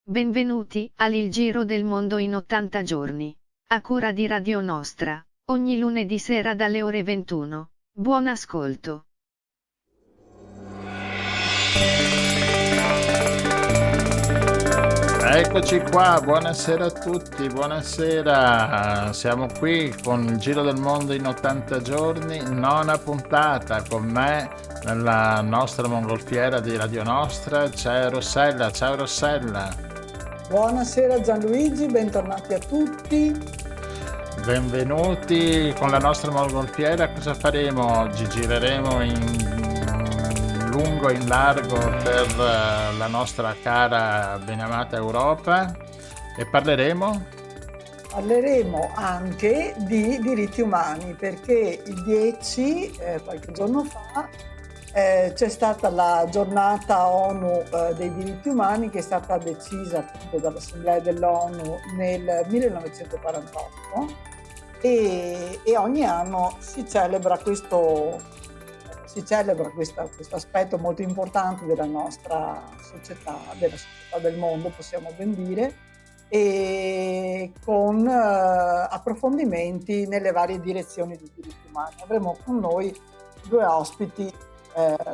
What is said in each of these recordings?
Benvenuti al Giro del Mondo in 80 giorni. A cura di Radio Nostra, ogni lunedì sera dalle ore 21. Buon ascolto. Eccoci qua, buonasera a tutti, buonasera. Siamo qui con il Giro del Mondo in 80 giorni, nona puntata. Con me, nella nostra mongolfiera di Radio Nostra, c'è Rossella. Ciao Rossella. Buonasera Gianluigi, bentornati a tutti. Benvenuti con la nostra mongolfiera. Cosa faremo oggi? Gireremo in lungo e in largo per la nostra cara benamata Europa e parleremo anche di diritti umani, perché il 10, qualche giorno fa, c'è stata la giornata ONU dei diritti umani, che è stata decisa appunto dall'Assemblea dell'ONU nel 1948 e ogni anno si celebra questo aspetto molto importante della nostra società, della società del mondo, possiamo ben dire, e con approfondimenti nelle varie direzioni dei diritti umani. Avremo con noi due ospiti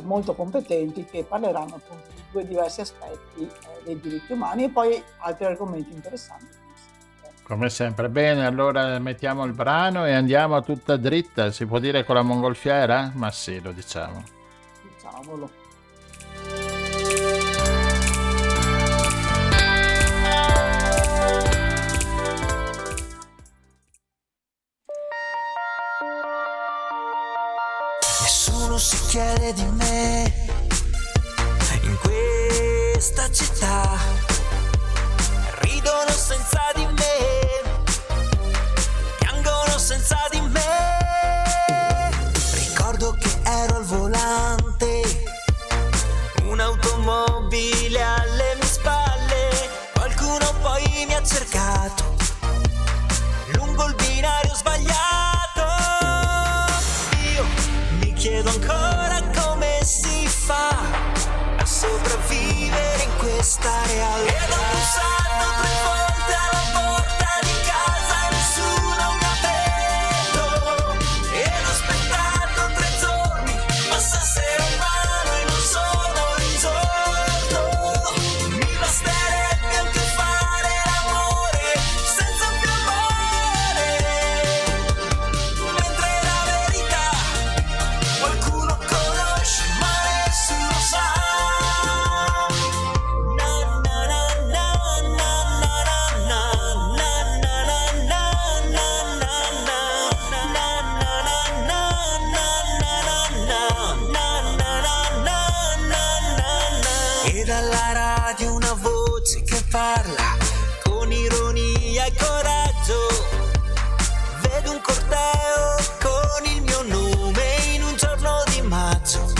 molto competenti che parleranno appunto di due diversi aspetti dei diritti umani e poi altri argomenti interessanti. Come sempre. Bene, allora mettiamo il brano e andiamo a tutta dritta. Si può dire con la mongolfiera? Ma sì, lo diciamo. Diciamolo. Nessuno si chiede di me in questa città. Ridono senza di me, piangono senza di me. Ricordo che ero al volante, un'automobile alle mie spalle. Qualcuno poi mi ha cercato lungo il binario sbagliato. Io mi chiedo ancora come si fa a sopravvivere in questa realtà. Ed ho bussato 3 volte alla porta di casa e nessuno mi ha aperto. Ed ho aspettato 3 giorni, passassero in mano e non sono risorto. Mi basterebbe anche fare l'amore senza più amore. Mentre la verità qualcuno conosce ma nessuno sa. E dalla radio una voce che parla con ironia e coraggio. Vedo un corteo con il mio nome in un giorno di maggio.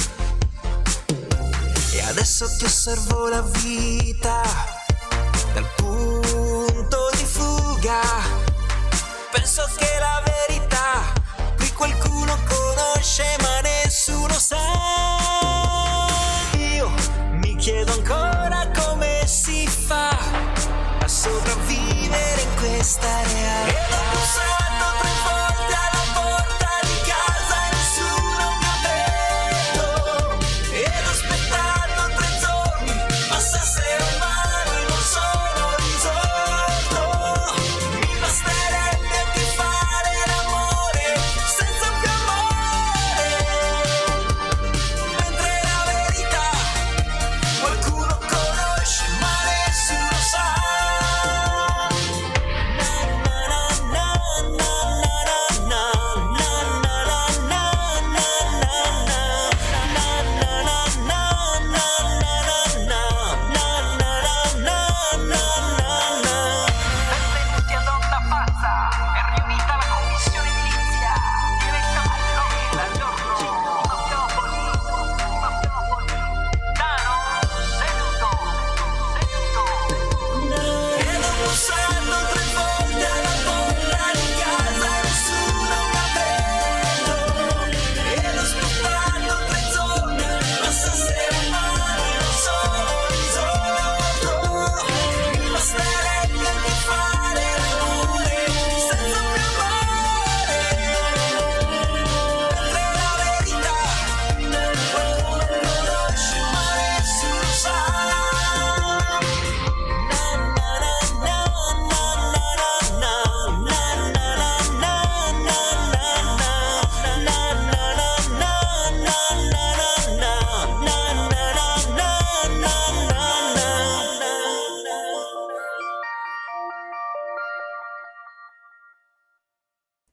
E adesso ti osservo la vita dal punto di fuga. Penso che la verità qui qualcuno conosce ma nessuno sa. Io mi chiedo ancora come si fa a sopravvivere in questa realtà. E ho bussato 3 volte alla porta di casa e nessuno mi ha aperto. Ed ho aspettato 3 giorni, passassero in mano e non sono risorto. Mi basterebbe anche fare l'amore senza più amore.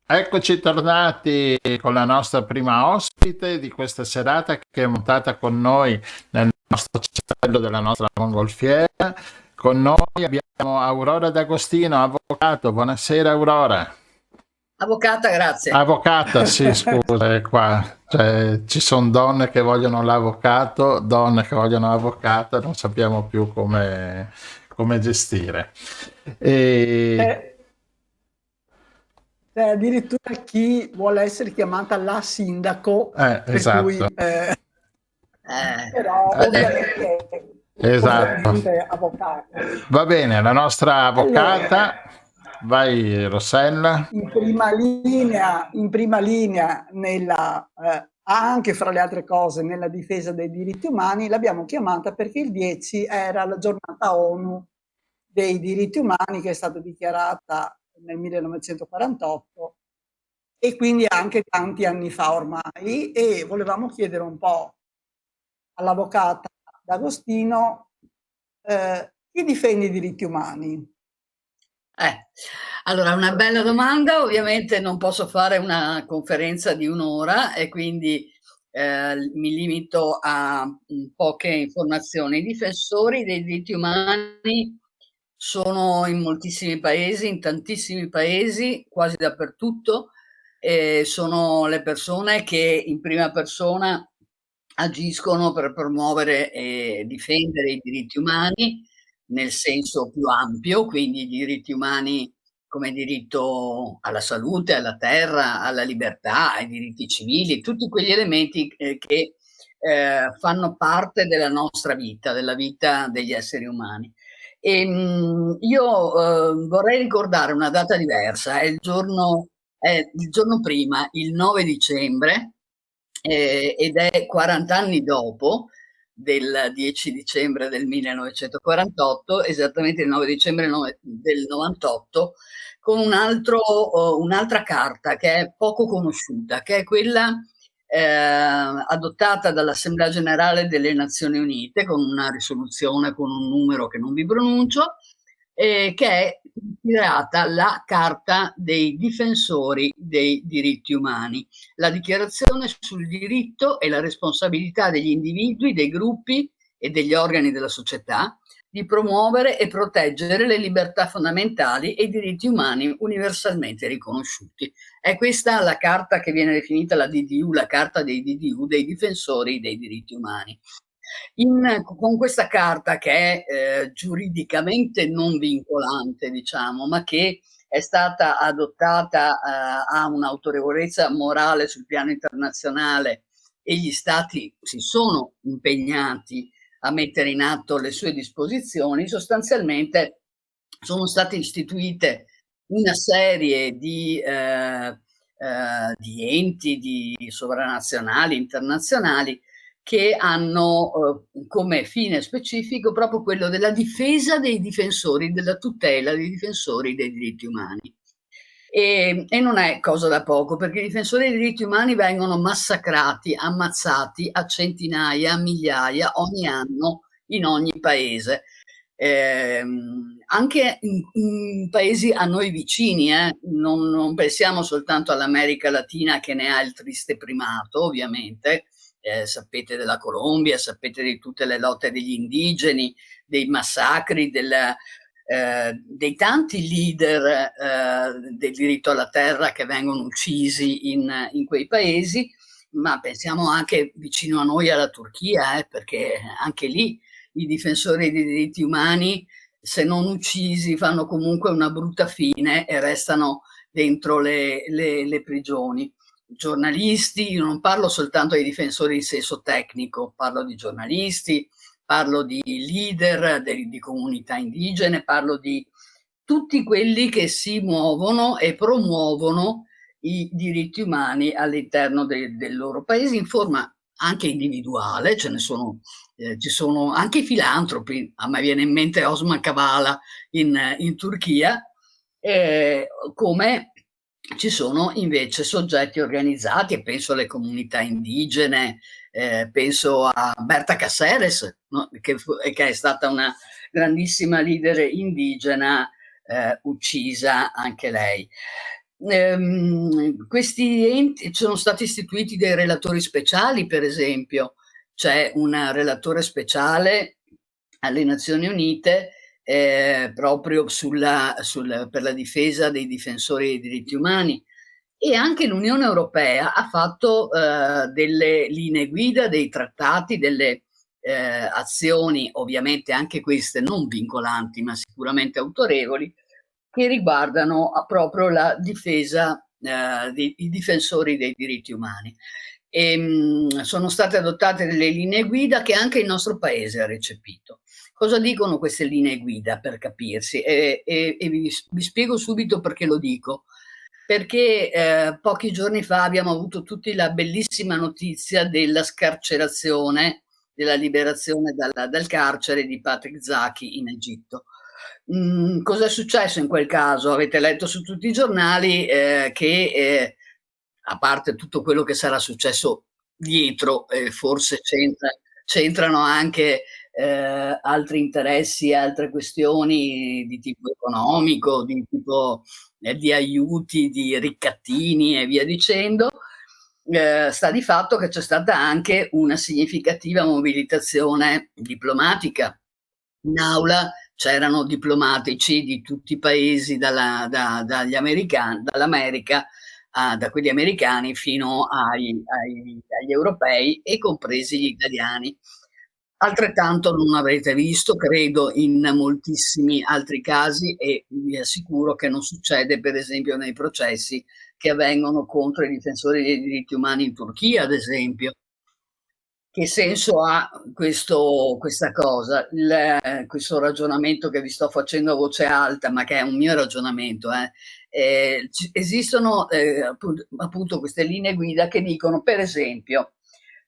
Eccoci tornati con la nostra prima ospite di questa serata che è montata con noi nel nostro cestello della nostra mongolfiera. Con noi abbiamo Aurora D'Agostino, avvocato. Buonasera Aurora. Avvocata, grazie. Avvocata, sì, scusa, è qua. Cioè, ci sono donne che vogliono l'avvocato, donne che vogliono l'avvocata, non sappiamo più come gestire. E... C'è addirittura chi vuole essere chiamata la sindaco, per esatto. cui, però ovviamente esatto. avvocato. Va bene, la nostra avvocata, vai Rossella. In prima linea nella, anche fra le altre cose nella difesa dei diritti umani, l'abbiamo chiamata perché il 10 era la giornata ONU dei diritti umani, che è stata dichiarata nel 1948 e quindi anche tanti anni fa ormai, e volevamo chiedere un po' all'avvocata D'Agostino chi difende i diritti umani. Allora, una bella domanda. Ovviamente non posso fare una conferenza di un'ora e quindi mi limito a poche informazioni. I difensori dei diritti umani sono in moltissimi paesi, in tantissimi paesi, quasi dappertutto. Sono le persone che in prima persona agiscono per promuovere e difendere i diritti umani nel senso più ampio, quindi i diritti umani come diritto alla salute, alla terra, alla libertà, ai diritti civili, tutti quegli elementi che fanno parte della nostra vita, della vita degli esseri umani. Io vorrei ricordare una data diversa, è il giorno prima, il 9 dicembre, ed è 40 anni dopo del 10 dicembre del 1948, esattamente il 9 dicembre del 98, con un'altra carta che è poco conosciuta, che è quella adottata dall'Assemblea Generale delle Nazioni Unite con una risoluzione con un numero che non vi pronuncio, che è ispirata la Carta dei difensori dei diritti umani, la dichiarazione sul diritto e la responsabilità degli individui, dei gruppi e degli organi della società di promuovere e proteggere le libertà fondamentali e i diritti umani universalmente riconosciuti. È questa la carta che viene definita la DDU, la Carta dei DDU, dei difensori dei diritti umani. Con questa carta, che è giuridicamente non vincolante, diciamo, ma che è stata adottata, ha un'autorevolezza morale sul piano internazionale e gli stati si sono impegnati a mettere in atto le sue disposizioni, sostanzialmente sono state istituite una serie di enti sovranazionali, internazionali, che hanno come fine specifico proprio quello della difesa dei difensori, della tutela dei difensori dei diritti umani. E non è cosa da poco, perché i difensori dei diritti umani vengono massacrati, ammazzati a centinaia, a migliaia ogni anno in ogni paese. Anche in paesi a noi vicini, non pensiamo soltanto all'America Latina, che ne ha il triste primato, ovviamente. Sapete della Colombia, sapete di tutte le lotte degli indigeni, dei massacri, dei tanti leader del diritto alla terra che vengono uccisi in quei paesi, ma pensiamo anche vicino a noi alla Turchia, perché anche lì i difensori dei diritti umani, se non uccisi, fanno comunque una brutta fine e restano dentro le prigioni. Giornalisti, io non parlo soltanto dei difensori in senso tecnico, parlo di giornalisti, parlo di leader di comunità indigene, parlo di tutti quelli che si muovono e promuovono i diritti umani all'interno del loro paese in forma anche individuale. Ce ne sono, ci sono anche i filantropi, a me viene in mente Osman Kavala in Turchia, come ci sono invece soggetti organizzati, e penso alle comunità indigene, penso a Berta Cáceres, no? che è stata una grandissima leader indigena, uccisa anche lei. Questi enti sono stati istituiti dei relatori speciali, per esempio. C'è un relatore speciale alle Nazioni Unite proprio per la difesa dei difensori dei diritti umani, e anche l'Unione Europea ha fatto delle linee guida, dei trattati, delle azioni, ovviamente anche queste non vincolanti, ma sicuramente autorevoli, che riguardano proprio la difesa dei difensori dei diritti umani. Sono state adottate delle linee guida che anche il nostro paese ha recepito. Cosa dicono queste linee guida, per capirsi? E vi spiego subito perché lo dico. Perché pochi giorni fa abbiamo avuto tutti la bellissima notizia della scarcerazione, della liberazione dal carcere di Patrick Zaki in Egitto. Cosa è successo in quel caso? Avete letto su tutti i giornali che a parte tutto quello che sarà successo dietro, forse c'entrano anche altri interessi, altre questioni di tipo economico, di tipo di aiuti, di ricattini e via dicendo. Sta di fatto che c'è stata anche una significativa mobilitazione diplomatica. In aula c'erano diplomatici di tutti i paesi, dagli americani, dall'America, da quelli americani fino agli europei, e compresi gli italiani. Altrettanto non avrete visto, credo, in moltissimi altri casi, e vi assicuro che non succede, per esempio, nei processi che avvengono contro i difensori dei diritti umani in Turchia, ad esempio. Che senso ha questa cosa? Questo ragionamento che vi sto facendo a voce alta, ma che è un mio ragionamento, esistono appunto queste linee guida che dicono, per esempio,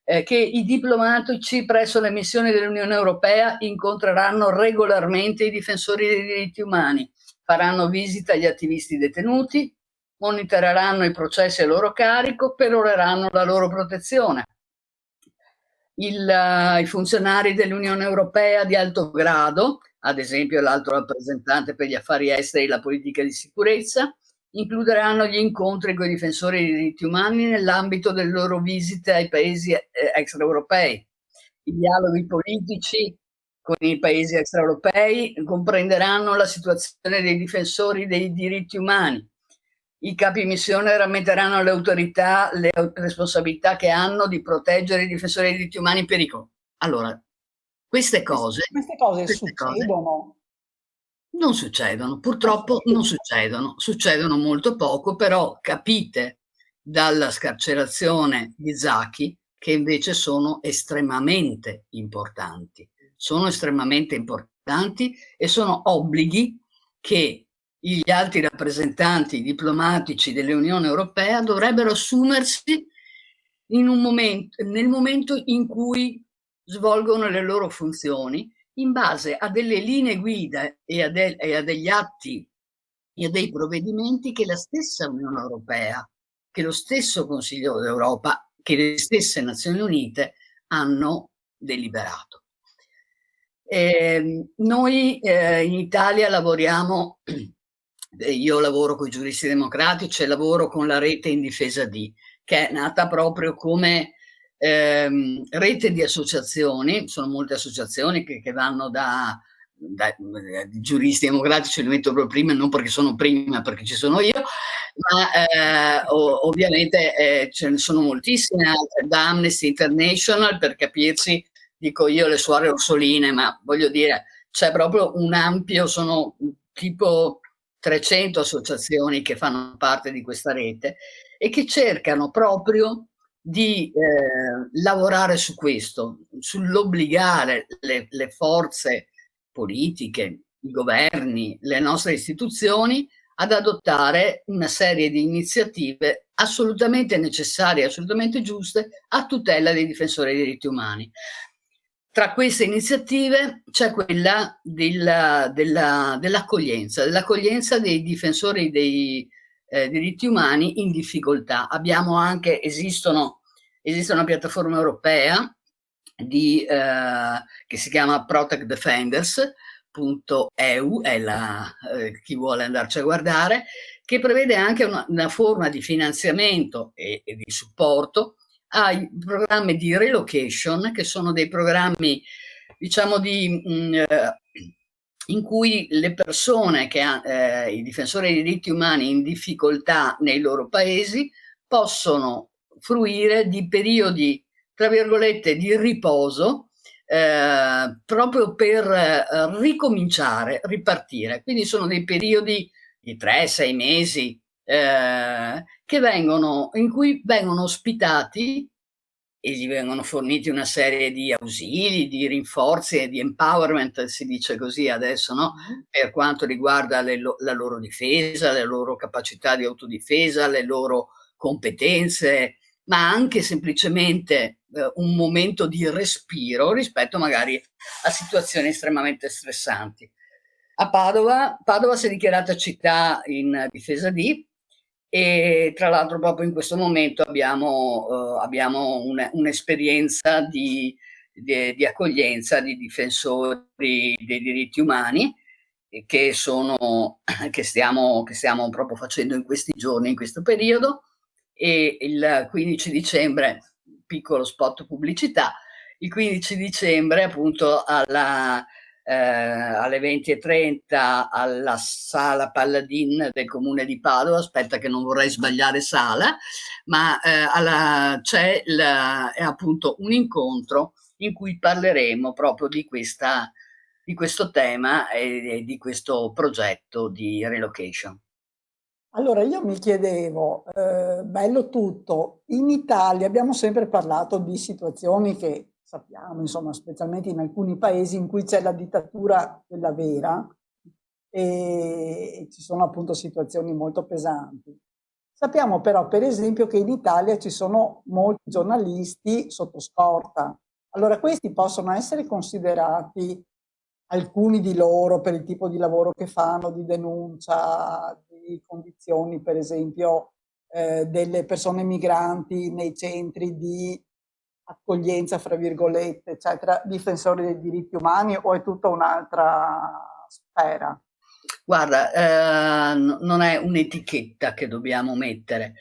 che i diplomatici presso le missioni dell'Unione Europea incontreranno regolarmente i difensori dei diritti umani, faranno visita agli attivisti detenuti, monitoreranno i processi a loro carico, peroreranno la loro protezione. I funzionari dell'Unione Europea di alto grado, ad esempio l'alto rappresentante per gli affari esteri e la politica di sicurezza, includeranno gli incontri con i difensori dei diritti umani nell'ambito delle loro visite ai paesi extraeuropei. I dialoghi politici con i paesi extraeuropei comprenderanno la situazione dei difensori dei diritti umani. I capi missione rammenteranno alle autorità le responsabilità che hanno di proteggere i difensori dei diritti umani in pericolo. Allora, queste cose succedono? Non succedono, purtroppo non succedono molto poco, però capite dalla scarcerazione di Zaki che invece sono estremamente importanti. Sono estremamente importanti e sono obblighi che gli altri rappresentanti diplomatici dell'Unione Europea dovrebbero assumersi nel momento in cui svolgono le loro funzioni, in base a delle linee guida e a degli atti e a dei provvedimenti che la stessa Unione Europea, che lo stesso Consiglio d'Europa, che le stesse Nazioni Unite hanno deliberato. Noi in Italia lavoriamo, io lavoro con i giuristi democratici e lavoro con la rete in difesa di, che è nata proprio come rete di associazioni. Sono molte associazioni che vanno da giuristi democratici, li metto proprio prima, non perché sono prima, perché ci sono io, ma ovviamente ce ne sono moltissime altre, da Amnesty International, per capirsi, dico io le suore orsoline, ma voglio dire, c'è proprio un ampio, sono tipo 300 associazioni che fanno parte di questa rete e che cercano proprio di lavorare su questo, sull'obbligare le forze politiche, i governi, le nostre istituzioni ad adottare una serie di iniziative assolutamente necessarie, assolutamente giuste a tutela dei difensori dei diritti umani. Tra queste iniziative c'è quella dell'accoglienza dei difensori dei diritti umani in difficoltà. Abbiamo anche, esiste una piattaforma europea che si chiama Protect Defenders, è chi vuole andarci a guardare, che prevede anche una forma di finanziamento e di supporto ai programmi di relocation, che sono dei programmi, diciamo, in cui le persone i difensori dei diritti umani in difficoltà nei loro paesi possono fruire di periodi, tra virgolette, di riposo, proprio per ricominciare, ripartire. Quindi sono dei periodi di 3-6 mesi in cui vengono ospitati e gli vengono forniti una serie di ausili, di rinforzi e di empowerment, si dice così adesso, no? Per quanto riguarda la loro difesa, le loro capacità di autodifesa, le loro competenze, ma anche semplicemente un momento di respiro rispetto magari a situazioni estremamente stressanti. A Padova si è dichiarata città in difesa di, e tra l'altro proprio in questo momento abbiamo un'esperienza di accoglienza di difensori dei diritti umani che stiamo proprio facendo in questi giorni, in questo periodo. E il 15 dicembre, piccolo spot pubblicità, il 15 dicembre appunto alle 20:30 alla Sala Palladin del Comune di Padova, aspetta che non vorrei sbagliare sala, ma c'è appunto un incontro in cui parleremo proprio di questo tema e di questo progetto di relocation. Allora, io mi chiedevo, bello tutto, in Italia abbiamo sempre parlato di situazioni che sappiamo, insomma, specialmente in alcuni paesi in cui c'è la dittatura quella vera e ci sono appunto situazioni molto pesanti. Sappiamo però, per esempio, che in Italia ci sono molti giornalisti sotto scorta. Allora, questi possono essere considerati, alcuni di loro, per il tipo di lavoro che fanno, di denuncia, di condizioni, per esempio, delle persone migranti nei centri di accoglienza, fra virgolette, eccetera, difensori dei diritti umani, o è tutta un'altra sfera? Guarda, non è un'etichetta che dobbiamo mettere.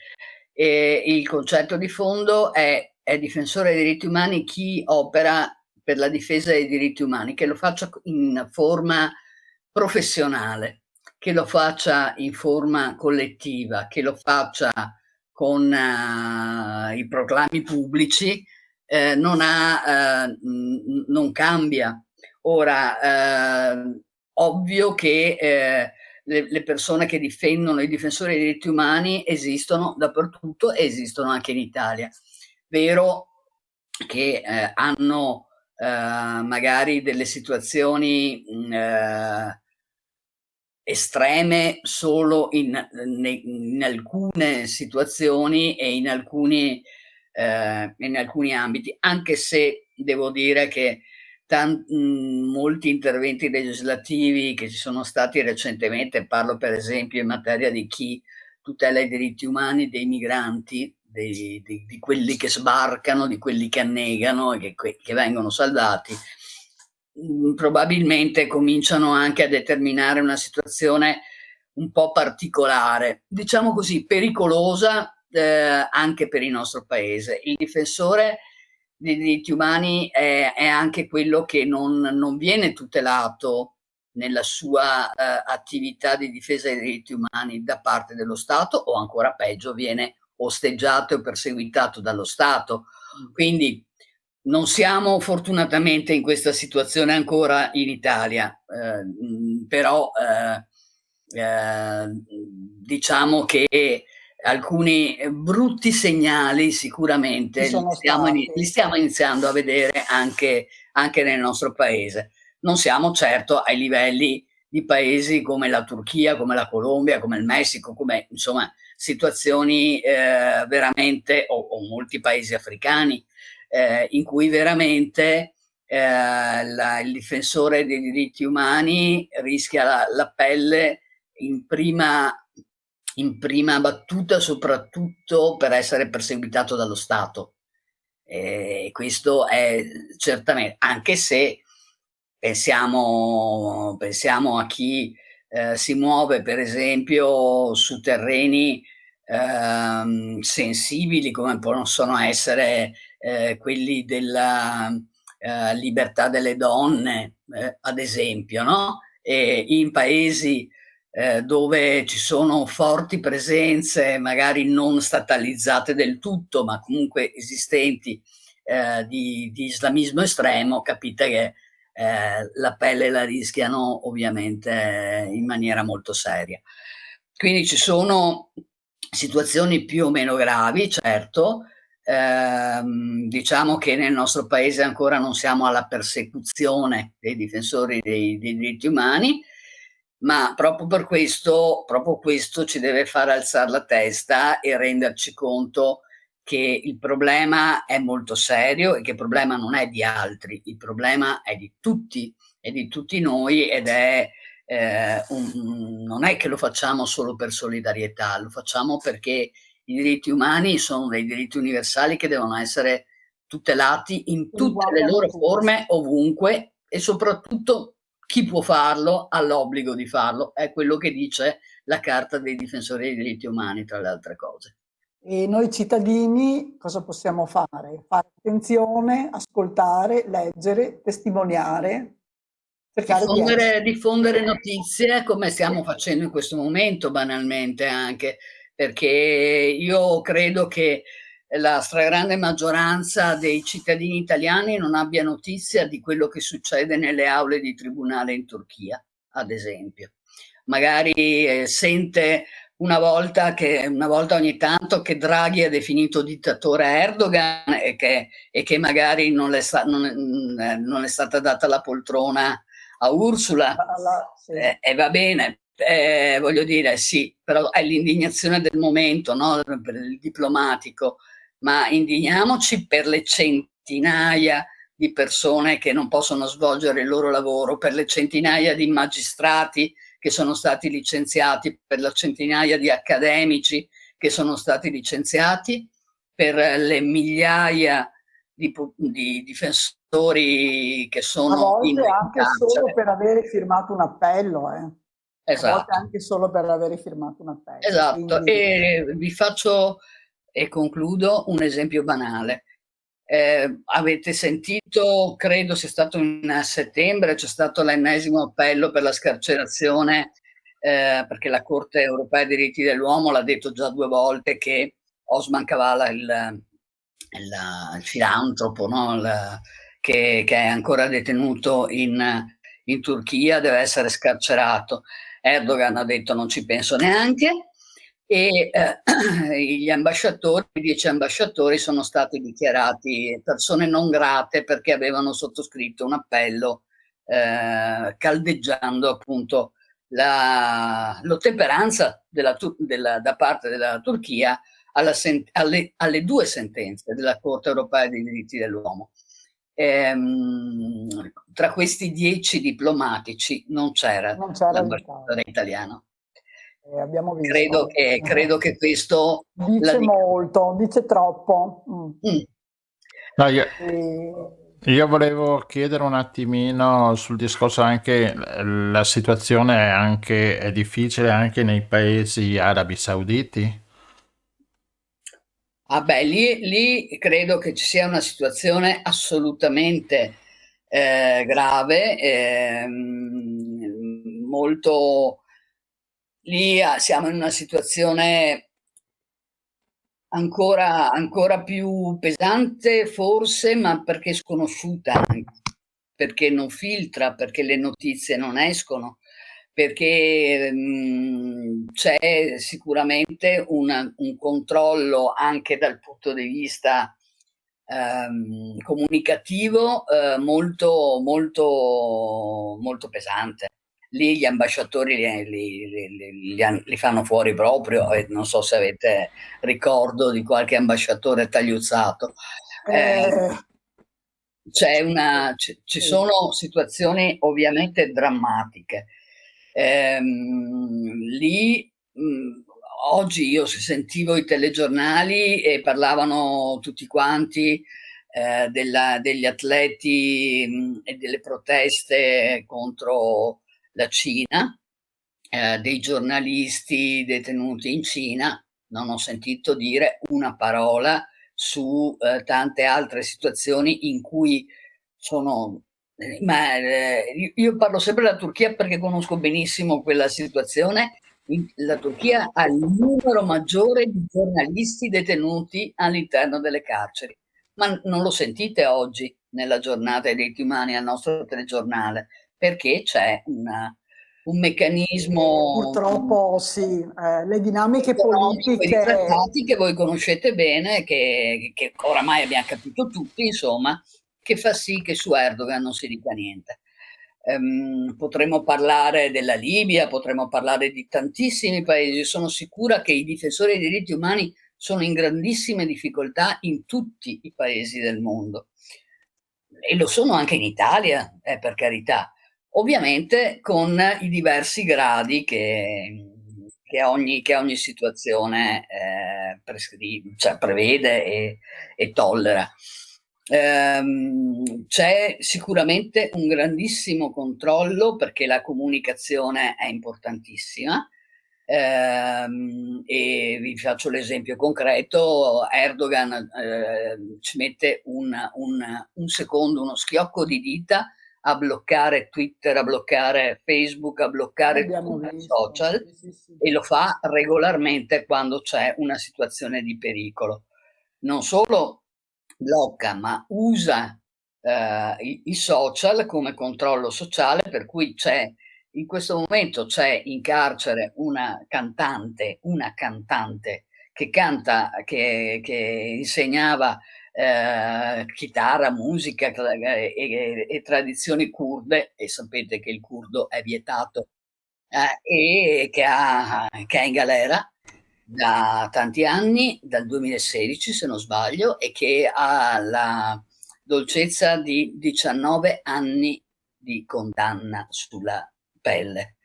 Il concetto di fondo è difensore dei diritti umani chi opera per la difesa dei diritti umani, che lo faccia in forma professionale, che lo faccia in forma collettiva, che lo faccia con i proclami pubblici, non cambia. Ora, ovvio che le persone che difendono i difensori dei diritti umani esistono dappertutto e esistono anche in Italia. Vero che hanno magari delle situazioni estreme solo in alcune situazioni e in alcuni ambiti, anche se devo dire che molti interventi legislativi che ci sono stati recentemente, parlo per esempio in materia di chi tutela i diritti umani dei migranti, di quelli che sbarcano, di quelli che annegano e che vengono salvati, probabilmente cominciano anche a determinare una situazione un po' particolare, diciamo così, pericolosa anche per il nostro paese. Il difensore dei diritti umani è anche quello che non viene tutelato nella sua attività di difesa dei diritti umani da parte dello Stato, o ancora peggio viene osteggiato e perseguitato dallo Stato. Quindi non siamo fortunatamente in questa situazione ancora in Italia, però diciamo che alcuni brutti segnali sicuramente li stiamo iniziando a vedere anche nel nostro paese. Non siamo certo ai livelli di paesi come la Turchia, come la Colombia, come il Messico, come insomma situazioni veramente, o molti paesi africani, in cui veramente il difensore dei diritti umani rischia la pelle in prima battuta, soprattutto per essere perseguitato dallo Stato. Questo è certamente, anche se pensiamo a chi si muove per esempio su terreni sensibili come possono essere quelli della libertà delle donne, ad esempio, no? E in paesi dove ci sono forti presenze, magari non statalizzate del tutto, ma comunque esistenti, di islamismo estremo, capite che la pelle la rischiano ovviamente in maniera molto seria. Quindi ci sono situazioni più o meno gravi, certo. Diciamo che nel nostro paese ancora non siamo alla persecuzione dei difensori dei diritti umani, ma proprio questo ci deve far alzare la testa e renderci conto che il problema è molto serio e che il problema non è di altri, il problema è di tutti noi ed è non è che lo facciamo solo per solidarietà, lo facciamo perché i diritti umani sono dei diritti universali che devono essere tutelati in tutte le loro forme, ovunque, e soprattutto chi può farlo ha l'obbligo di farlo, è quello che dice la Carta dei difensori dei diritti umani, tra le altre cose. E noi cittadini cosa possiamo fare? Fare attenzione, ascoltare, leggere, testimoniare, cercare diffondere notizie come stiamo facendo in questo momento, banalmente anche, perché io credo che la stragrande maggioranza dei cittadini italiani non abbia notizia di quello che succede nelle aule di tribunale in Turchia, ad esempio. Magari sente una volta ogni tanto che Draghi ha definito dittatore Erdogan e che magari non è stata data la poltrona a Ursula, sì. E va bene, voglio dire, sì, però è l'indignazione del momento, no? Per il diplomatico, ma indigniamoci per le centinaia di persone che non possono svolgere il loro lavoro, per le centinaia di magistrati che sono stati licenziati, per le centinaia di accademici che sono stati licenziati, per le migliaia di difensori che sono a volte in anche solo carcere. per avere firmato un appello, Esatto. A volte anche solo per avere firmato un appello. Esatto, Quindi... e vi faccio e concludo un esempio banale. Avete sentito, credo sia stato in settembre, c'è stato l'ennesimo appello per la scarcerazione, perché la Corte europea dei diritti dell'uomo l'ha detto già 2 volte che Osman Kavala, il filantropo, no? Che è ancora detenuto in Turchia, deve essere scarcerato. Erdogan ha detto non ci penso neanche, e gli ambasciatori, 10 ambasciatori sono stati dichiarati persone non grate perché avevano sottoscritto un appello caldeggiando appunto l'ottemperanza da parte della Turchia alle 2 sentenze della Corte europea dei diritti dell'uomo. Tra questi 10 diplomatici non c'era l'ambasciatore italiano. Abbiamo visto. Credo che questo dice molto, dice troppo. No, io volevo chiedere un attimino sul discorso, anche la situazione è difficile anche nei paesi arabi sauditi. Ah beh, lì credo che ci sia una situazione assolutamente grave, molto. Lì siamo in una situazione ancora più pesante forse, ma perché sconosciuta anche, perché non filtra, perché le notizie non escono, perché c'è sicuramente un controllo anche dal punto di vista comunicativo molto, molto, molto pesante. Lì gli ambasciatori li fanno fuori proprio, e non so se avete ricordo di qualche ambasciatore tagliuzzato. Ci sono situazioni ovviamente drammatiche. Lì oggi io sentivo i telegiornali e parlavano tutti quanti degli atleti e delle proteste contro la Cina, dei giornalisti detenuti in Cina. Non ho sentito dire una parola su tante altre situazioni in cui sono... io parlo sempre della Turchia perché conosco benissimo quella situazione. La Turchia ha il numero maggiore di giornalisti detenuti all'interno delle carceri, ma non lo sentite oggi nella giornata dei diritti umani al nostro telegiornale, perché c'è un meccanismo... Purtroppo sì, le dinamiche politiche... I trattati che voi conoscete bene, che oramai abbiamo capito tutti, insomma, che fa sì che su Erdogan non si dica niente. Potremmo parlare della Libia, potremmo parlare di tantissimi paesi. Sono sicura che i difensori dei diritti umani sono in grandissime difficoltà in tutti i paesi del mondo, e lo sono anche in Italia, per carità, ovviamente con i diversi gradi che ogni situazione prevede e tollera. C'è sicuramente un grandissimo controllo, perché la comunicazione è importantissima, e vi faccio l'esempio concreto. Erdogan ci mette un secondo, uno schiocco di dita a bloccare Twitter, a bloccare Facebook, a bloccare tutti i social, sì. E lo fa regolarmente quando c'è una situazione di pericolo. Non solo blocca, ma usa i social come controllo sociale, per cui in questo momento c'è in carcere una cantante che canta, che insegnava chitarra, musica e tradizioni kurde, e sapete che il curdo è vietato, e che è in galera da tanti anni, dal 2016 se non sbaglio, e che ha la dolcezza di 19 anni di condanna sulla pelle.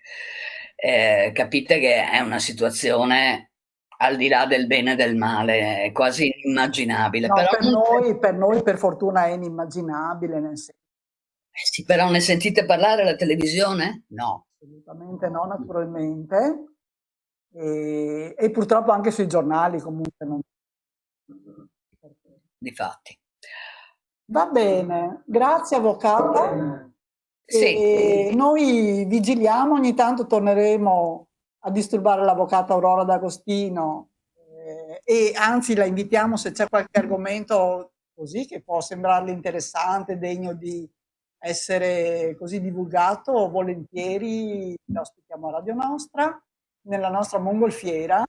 Capite che è una situazione al di là del bene e del male, è quasi inimmaginabile. No, per noi per fortuna è inimmaginabile, nel senso. Sì, però ne sentite parlare alla televisione? No. Assolutamente no, naturalmente. E purtroppo anche sui giornali comunque non. Difatti. Va bene, grazie avvocata. Sì. Noi vigiliamo, ogni tanto torneremo a disturbare l'avvocata Aurora D'Agostino, e anzi la invitiamo, se c'è qualche argomento così che può sembrarle interessante, degno di essere così divulgato, volentieri lo ospitiamo a Radio Nostra, nella nostra mongolfiera.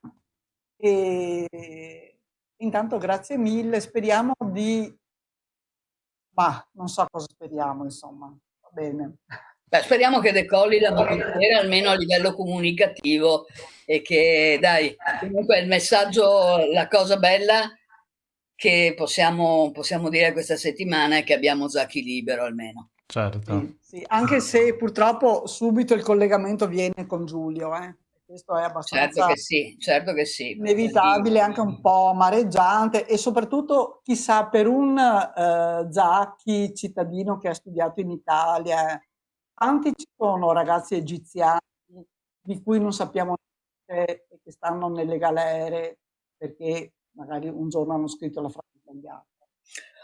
E intanto grazie mille, speriamo ma non so cosa speriamo, insomma, va bene. Beh, speriamo che decolli la mongolfiera almeno a livello comunicativo, e che, dai, comunque il messaggio, la cosa bella che possiamo dire questa settimana è che abbiamo Zaki libero almeno. Certo. Sì, anche se purtroppo subito il collegamento viene con Giulio, questo è abbastanza certo che sì. Inevitabile, anche un po' amareggiante, e soprattutto chissà per un Zaki cittadino che ha studiato in Italia. Quanti ci sono ragazzi egiziani di cui non sappiamo niente e che stanno nelle galere perché magari un giorno hanno scritto la frase sbagliata.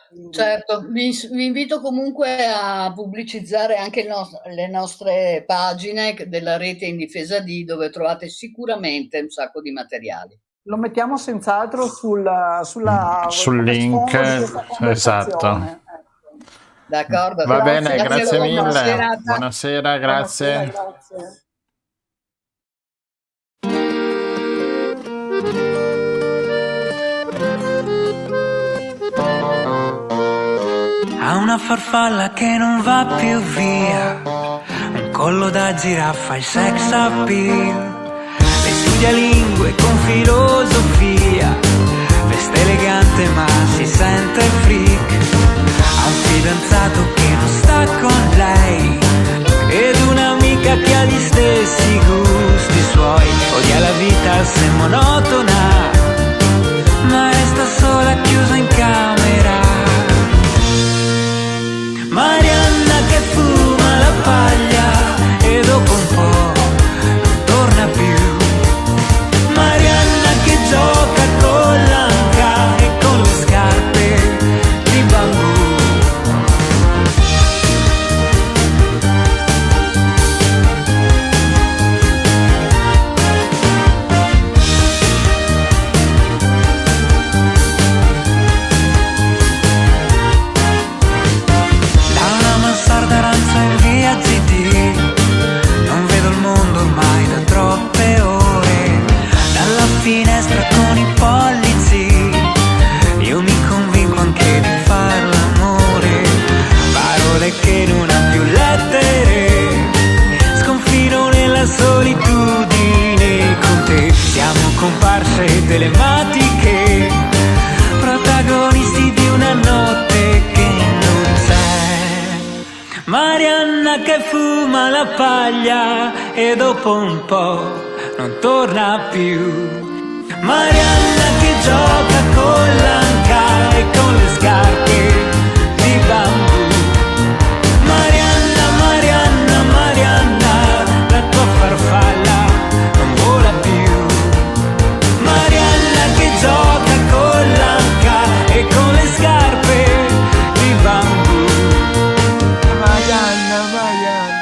Quindi... Certo, vi invito comunque a pubblicizzare anche le nostre pagine della rete In Difesa di, dove trovate sicuramente un sacco di materiali. Lo mettiamo senz'altro sul link, esatto. D'accordo. Va bene, grazie mille. Buonasera, grazie. Grazie. Ha una farfalla che non va più via, un collo da giraffa, il sex appeal. Lei studia lingue con filosofia, veste elegante ma si sente freak. Ha un fidanzato che non sta con lei ed un'amica che ha gli stessi gusti suoi. Odia la vita se monotona, ma resta sola chiusa in camera. scomparse telematiche, protagonisti di una notte che non c'è. Marianna che fuma la paglia e dopo un po' non torna più. Marianna che gioca con l'anca e con le scarpe di bambù. Marianna, Marianna, Marianna, la tua farfalla non vola più. Marianna che gioca con l'anca e con le scarpe di bambù. Marianna, Marianna.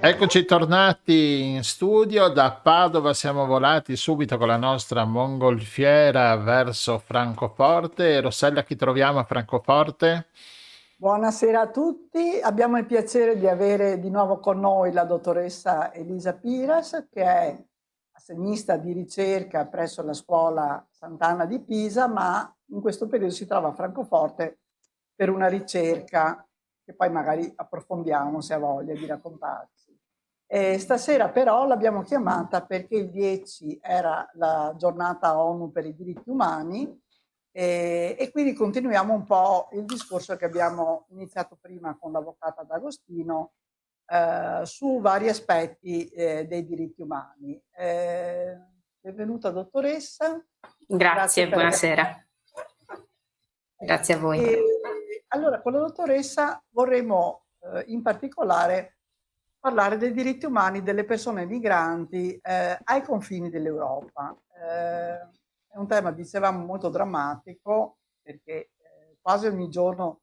Eccoci tornati in studio. Da Padova siamo volati subito con la nostra mongolfiera verso Francoforte. Rossella, chi troviamo a Francoforte? Buonasera a tutti, abbiamo il piacere di avere di nuovo con noi la dottoressa Elisa Piras, che è assegnista di ricerca presso la scuola Sant'Anna di Pisa, ma in questo periodo si trova a Francoforte per una ricerca che poi magari approfondiamo se ha voglia di raccontarci. Stasera però l'abbiamo chiamata perché il 10 era la giornata ONU per i diritti umani e quindi continuiamo un po' il discorso che abbiamo iniziato prima con l'avvocata D'Agostino su vari aspetti dei diritti umani. Benvenuta dottoressa. Grazie, buonasera. Grazie a voi. Allora, con la dottoressa vorremmo in particolare parlare dei diritti umani delle persone migranti ai confini dell'Europa. È un tema, dicevamo, molto drammatico perché quasi ogni giorno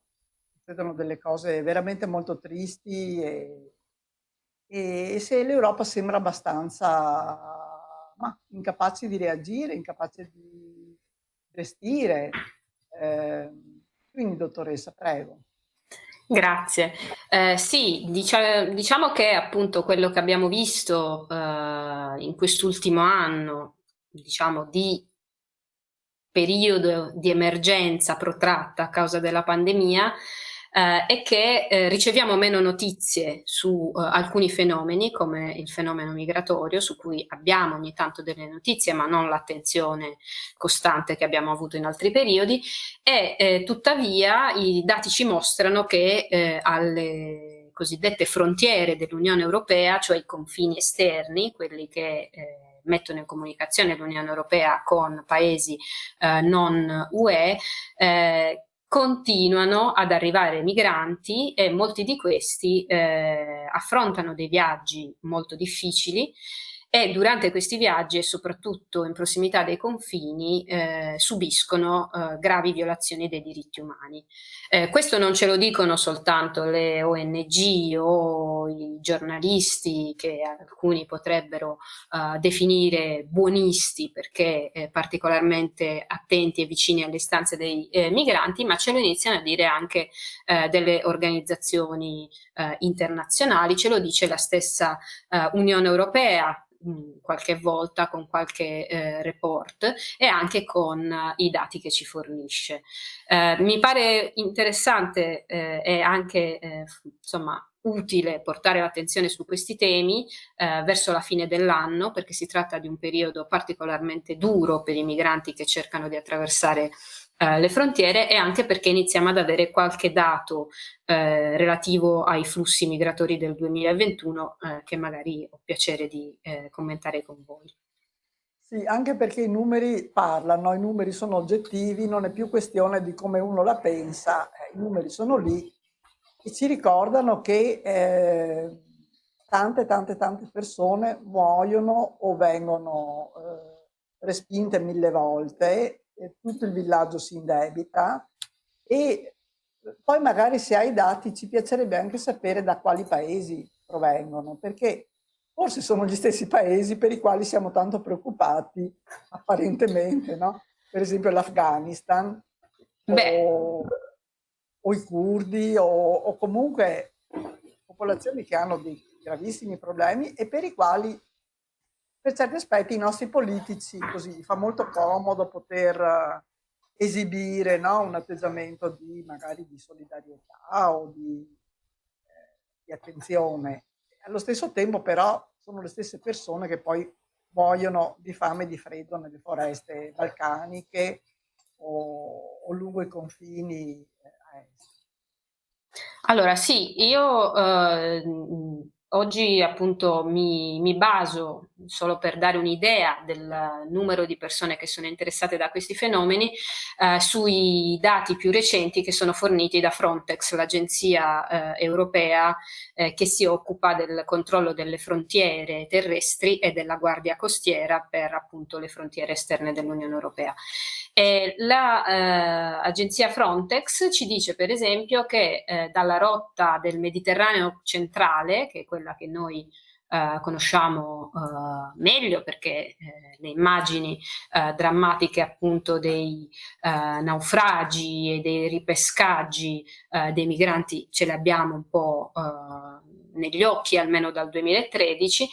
succedono delle cose veramente molto tristi e se l'Europa sembra abbastanza incapace di reagire, incapace di gestire. Quindi, dottoressa, prego. Grazie. Sì, diciamo che appunto quello che abbiamo visto in quest'ultimo anno, diciamo di periodo di emergenza protratta a causa della pandemia, è che riceviamo meno notizie su alcuni fenomeni come il fenomeno migratorio, su cui abbiamo ogni tanto delle notizie ma non l'attenzione costante che abbiamo avuto in altri periodi e tuttavia i dati ci mostrano che alle cosiddette frontiere dell'Unione Europea, cioè i confini esterni, quelli che mettono in comunicazione l'Unione Europea con paesi non UE, continuano ad arrivare migranti e molti di questi affrontano dei viaggi molto difficili e durante questi viaggi e soprattutto in prossimità dei confini subiscono gravi violazioni dei diritti umani. Questo non ce lo dicono soltanto le ONG o i giornalisti che alcuni potrebbero definire buonisti perché particolarmente attenti e vicini alle istanze dei migranti, ma ce lo iniziano a dire anche delle organizzazioni internazionali, ce lo dice la stessa Unione Europea qualche volta con qualche report e anche con i dati che ci fornisce. Mi pare interessante e anche insomma utile portare l'attenzione su questi temi verso la fine dell'anno perché si tratta di un periodo particolarmente duro per i migranti che cercano di attraversare le frontiere e anche perché iniziamo ad avere qualche dato relativo ai flussi migratori del 2021 che magari ho piacere di commentare con voi. Sì, anche perché i numeri parlano, i numeri sono oggettivi, non è più questione di come uno la pensa, i numeri sono lì e ci ricordano che tante persone muoiono o vengono respinte 1000 volte, e tutto il villaggio si indebita e poi magari se hai dati ci piacerebbe anche sapere da quali paesi provengono, perché forse sono gli stessi paesi per i quali siamo tanto preoccupati, apparentemente, no? Per esempio l'Afghanistan o i curdi o comunque popolazioni che hanno dei gravissimi problemi e per i quali per certi aspetti i nostri politici così fa molto comodo poter esibire, no? Un atteggiamento magari di solidarietà o di attenzione. Allo stesso tempo però sono le stesse persone che poi muoiono di fame e di freddo nelle foreste balcaniche o lungo i confini a est. Allora sì, io oggi appunto mi baso, solo per dare un'idea del numero di persone che sono interessate da questi fenomeni, sui dati più recenti che sono forniti da Frontex, l'agenzia europea che si occupa del controllo delle frontiere terrestri e della guardia costiera per appunto le frontiere esterne dell'Unione Europea. L'agenzia Frontex ci dice per esempio che dalla rotta del Mediterraneo centrale, che è quella che noi conosciamo meglio perché le immagini drammatiche appunto dei naufragi e dei ripescaggi dei migranti ce le abbiamo un po' negli occhi almeno dal 2013,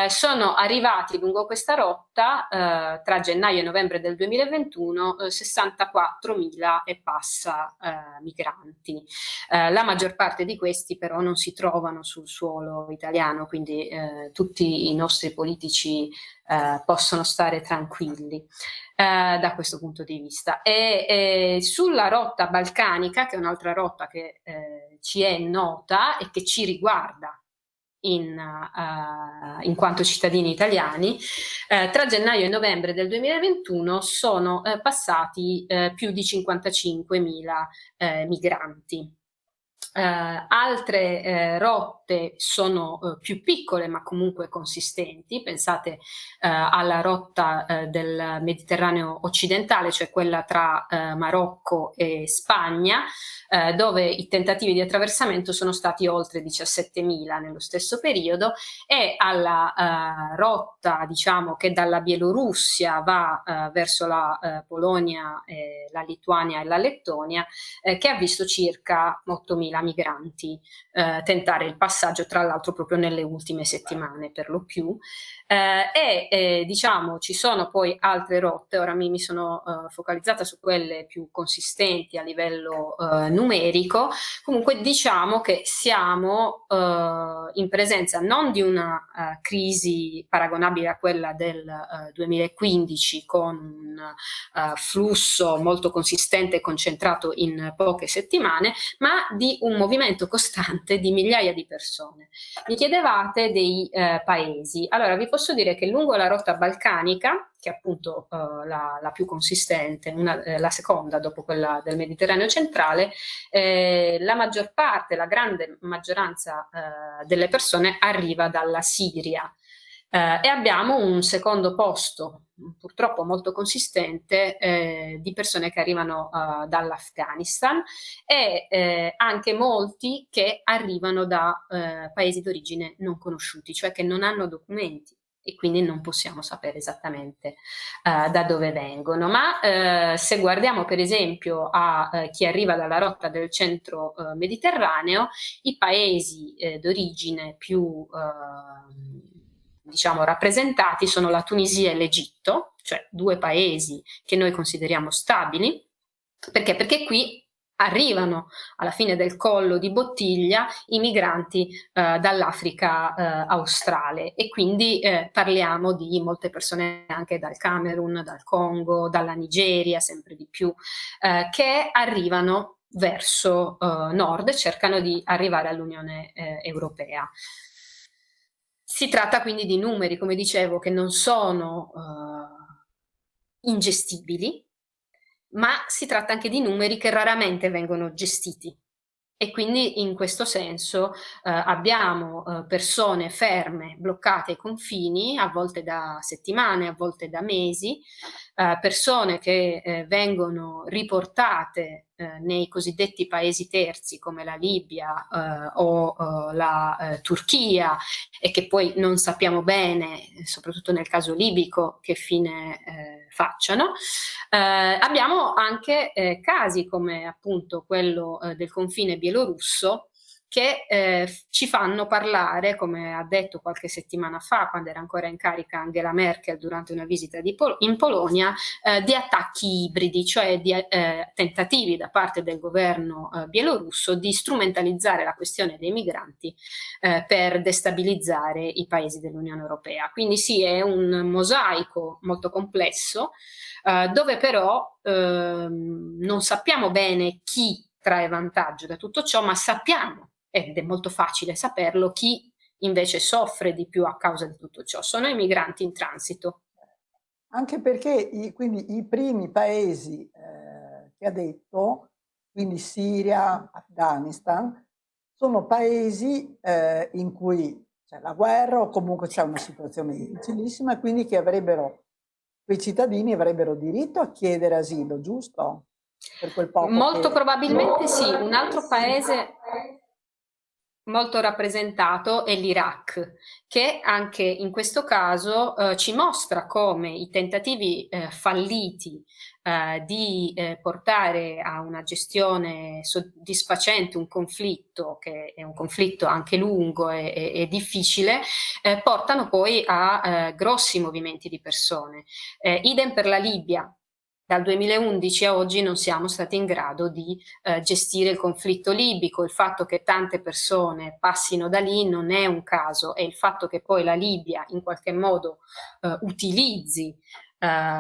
sono arrivati lungo questa rotta tra gennaio e novembre del 2021 64.000 e passa migranti. La maggior parte di questi però non si trovano sul suolo italiano, quindi tutti i nostri politici possono stare tranquilli da questo punto di vista. E sulla rotta balcanica, che è un'altra rotta che ci è nota e che ci riguarda in quanto cittadini italiani, tra gennaio e novembre del 2021 sono passati più di 55.000 migranti. Altre rotte sono più piccole ma comunque consistenti, pensate alla rotta del Mediterraneo occidentale, cioè quella tra Marocco e Spagna, dove i tentativi di attraversamento sono stati oltre 17.000 nello stesso periodo, e alla rotta diciamo che dalla Bielorussia va verso la Polonia, la Lituania e la Lettonia, che ha visto circa 8.000 migranti tentare il passaggio, tra l'altro proprio nelle ultime settimane per lo più. Diciamo ci sono poi altre rotte, ora mi sono focalizzata su quelle più consistenti a livello numerico. Comunque diciamo che siamo in presenza non di una crisi paragonabile a quella del 2015 con un flusso molto consistente e concentrato in poche settimane, ma di un movimento costante di migliaia di persone. Mi chiedevate dei paesi. Allora vi posso dire che lungo la rotta balcanica, che è appunto la più consistente, la seconda dopo quella del Mediterraneo centrale, la maggior parte, la grande maggioranza delle persone arriva dalla Siria. E abbiamo un secondo posto, purtroppo molto consistente, di persone che arrivano dall'Afghanistan e anche molti che arrivano da paesi d'origine non conosciuti, cioè che non hanno documenti e quindi non possiamo sapere esattamente da dove vengono. Ma se guardiamo per esempio a chi arriva dalla rotta del centro mediterraneo, i paesi d'origine più diciamo rappresentati sono la Tunisia e l'Egitto, cioè due paesi che noi consideriamo stabili. Perché? Perché qui arrivano alla fine del collo di bottiglia i migranti dall'Africa australe, e quindi parliamo di molte persone anche dal Camerun, dal Congo, dalla Nigeria, sempre di più, che arrivano verso nord e cercano di arrivare all'Unione Europea. Si tratta quindi di numeri, come dicevo, che non sono ingestibili, ma si tratta anche di numeri che raramente vengono gestiti. E quindi in questo senso abbiamo persone ferme, bloccate ai confini, a volte da settimane, a volte da mesi, persone che vengono riportate nei cosiddetti paesi terzi come la Libia o la Turchia, e che poi non sappiamo bene, soprattutto nel caso libico, che fine facciano. Abbiamo anche casi come appunto quello del confine bielorusso, che ci fanno parlare, come ha detto qualche settimana fa, quando era ancora in carica Angela Merkel durante una visita in Polonia, di attacchi ibridi, cioè di tentativi da parte del governo bielorusso di strumentalizzare la questione dei migranti per destabilizzare i paesi dell'Unione Europea. Quindi sì, è un mosaico molto complesso, dove però non sappiamo bene chi trae vantaggio da tutto ciò, ma sappiamo, ed è molto facile saperlo, chi invece soffre di più a causa di tutto ciò. Sono i migranti in transito. Anche perché quindi i primi paesi che ha detto, quindi Siria, Afghanistan, sono paesi in cui c'è la guerra o comunque c'è una situazione difficilissima, e quindi che quei cittadini avrebbero diritto a chiedere asilo, giusto? Per quel poco Molto che... probabilmente sì. Un altro paese molto rappresentato è l'Iraq, che anche in questo caso ci mostra come i tentativi falliti di portare a una gestione soddisfacente un conflitto, che è un conflitto anche lungo e difficile, portano poi a grossi movimenti di persone. Idem per la Libia. Dal 2011 a oggi non siamo stati in grado di gestire il conflitto libico. Il fatto che tante persone passino da lì non è un caso, è il fatto che poi la Libia in qualche modo utilizzi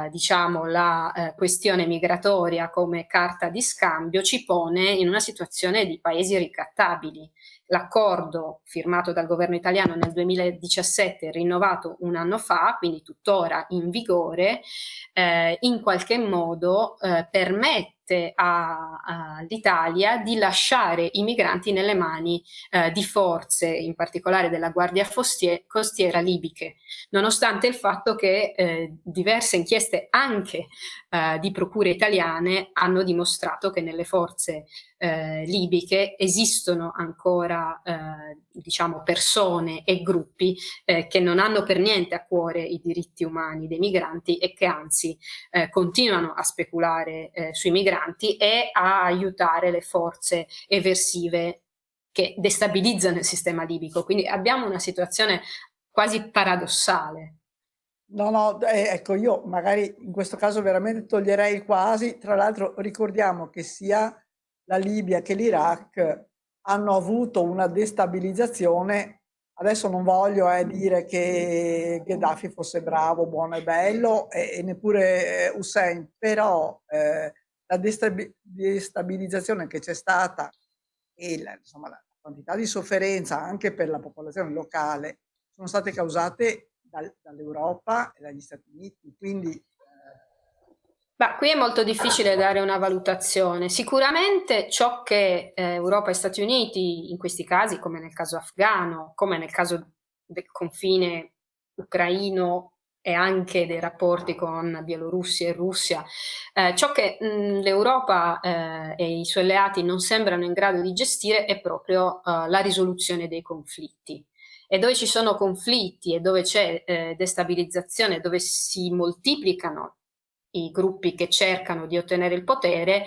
diciamo la questione migratoria come carta di scambio, ci pone in una situazione di paesi ricattabili. L'accordo firmato dal governo italiano nel 2017, rinnovato un anno fa, quindi tuttora in vigore, in qualche modo permette all'Italia di lasciare i migranti nelle mani di forze, in particolare della Guardia Costiera libiche, nonostante il fatto che diverse inchieste anche di procure italiane hanno dimostrato che nelle forze libiche esistono ancora diciamo persone e gruppi che non hanno per niente a cuore i diritti umani dei migranti e che anzi continuano a speculare sui migranti e a aiutare le forze eversive che destabilizzano il sistema libico. Quindi abbiamo una situazione quasi paradossale. No, ecco, io magari in questo caso veramente toglierei il quasi. Tra l'altro ricordiamo che sia la Libia che l'Iraq hanno avuto una destabilizzazione. Adesso non voglio dire che Gheddafi fosse bravo, buono e bello, e neppure Hussein, però la destabilizzazione che c'è stata e insomma, la quantità di sofferenza anche per la popolazione locale sono state causate dall'Europa e dagli Stati Uniti, quindi... Qui è molto difficile dare una valutazione. Sicuramente ciò che Europa e Stati Uniti in questi casi, come nel caso afghano, come nel caso del confine ucraino e anche dei rapporti con Bielorussia e Russia, ciò che l'Europa e i suoi alleati non sembrano in grado di gestire è proprio la risoluzione dei conflitti. E dove ci sono conflitti e dove c'è destabilizzazione, dove si moltiplicano i gruppi che cercano di ottenere il potere,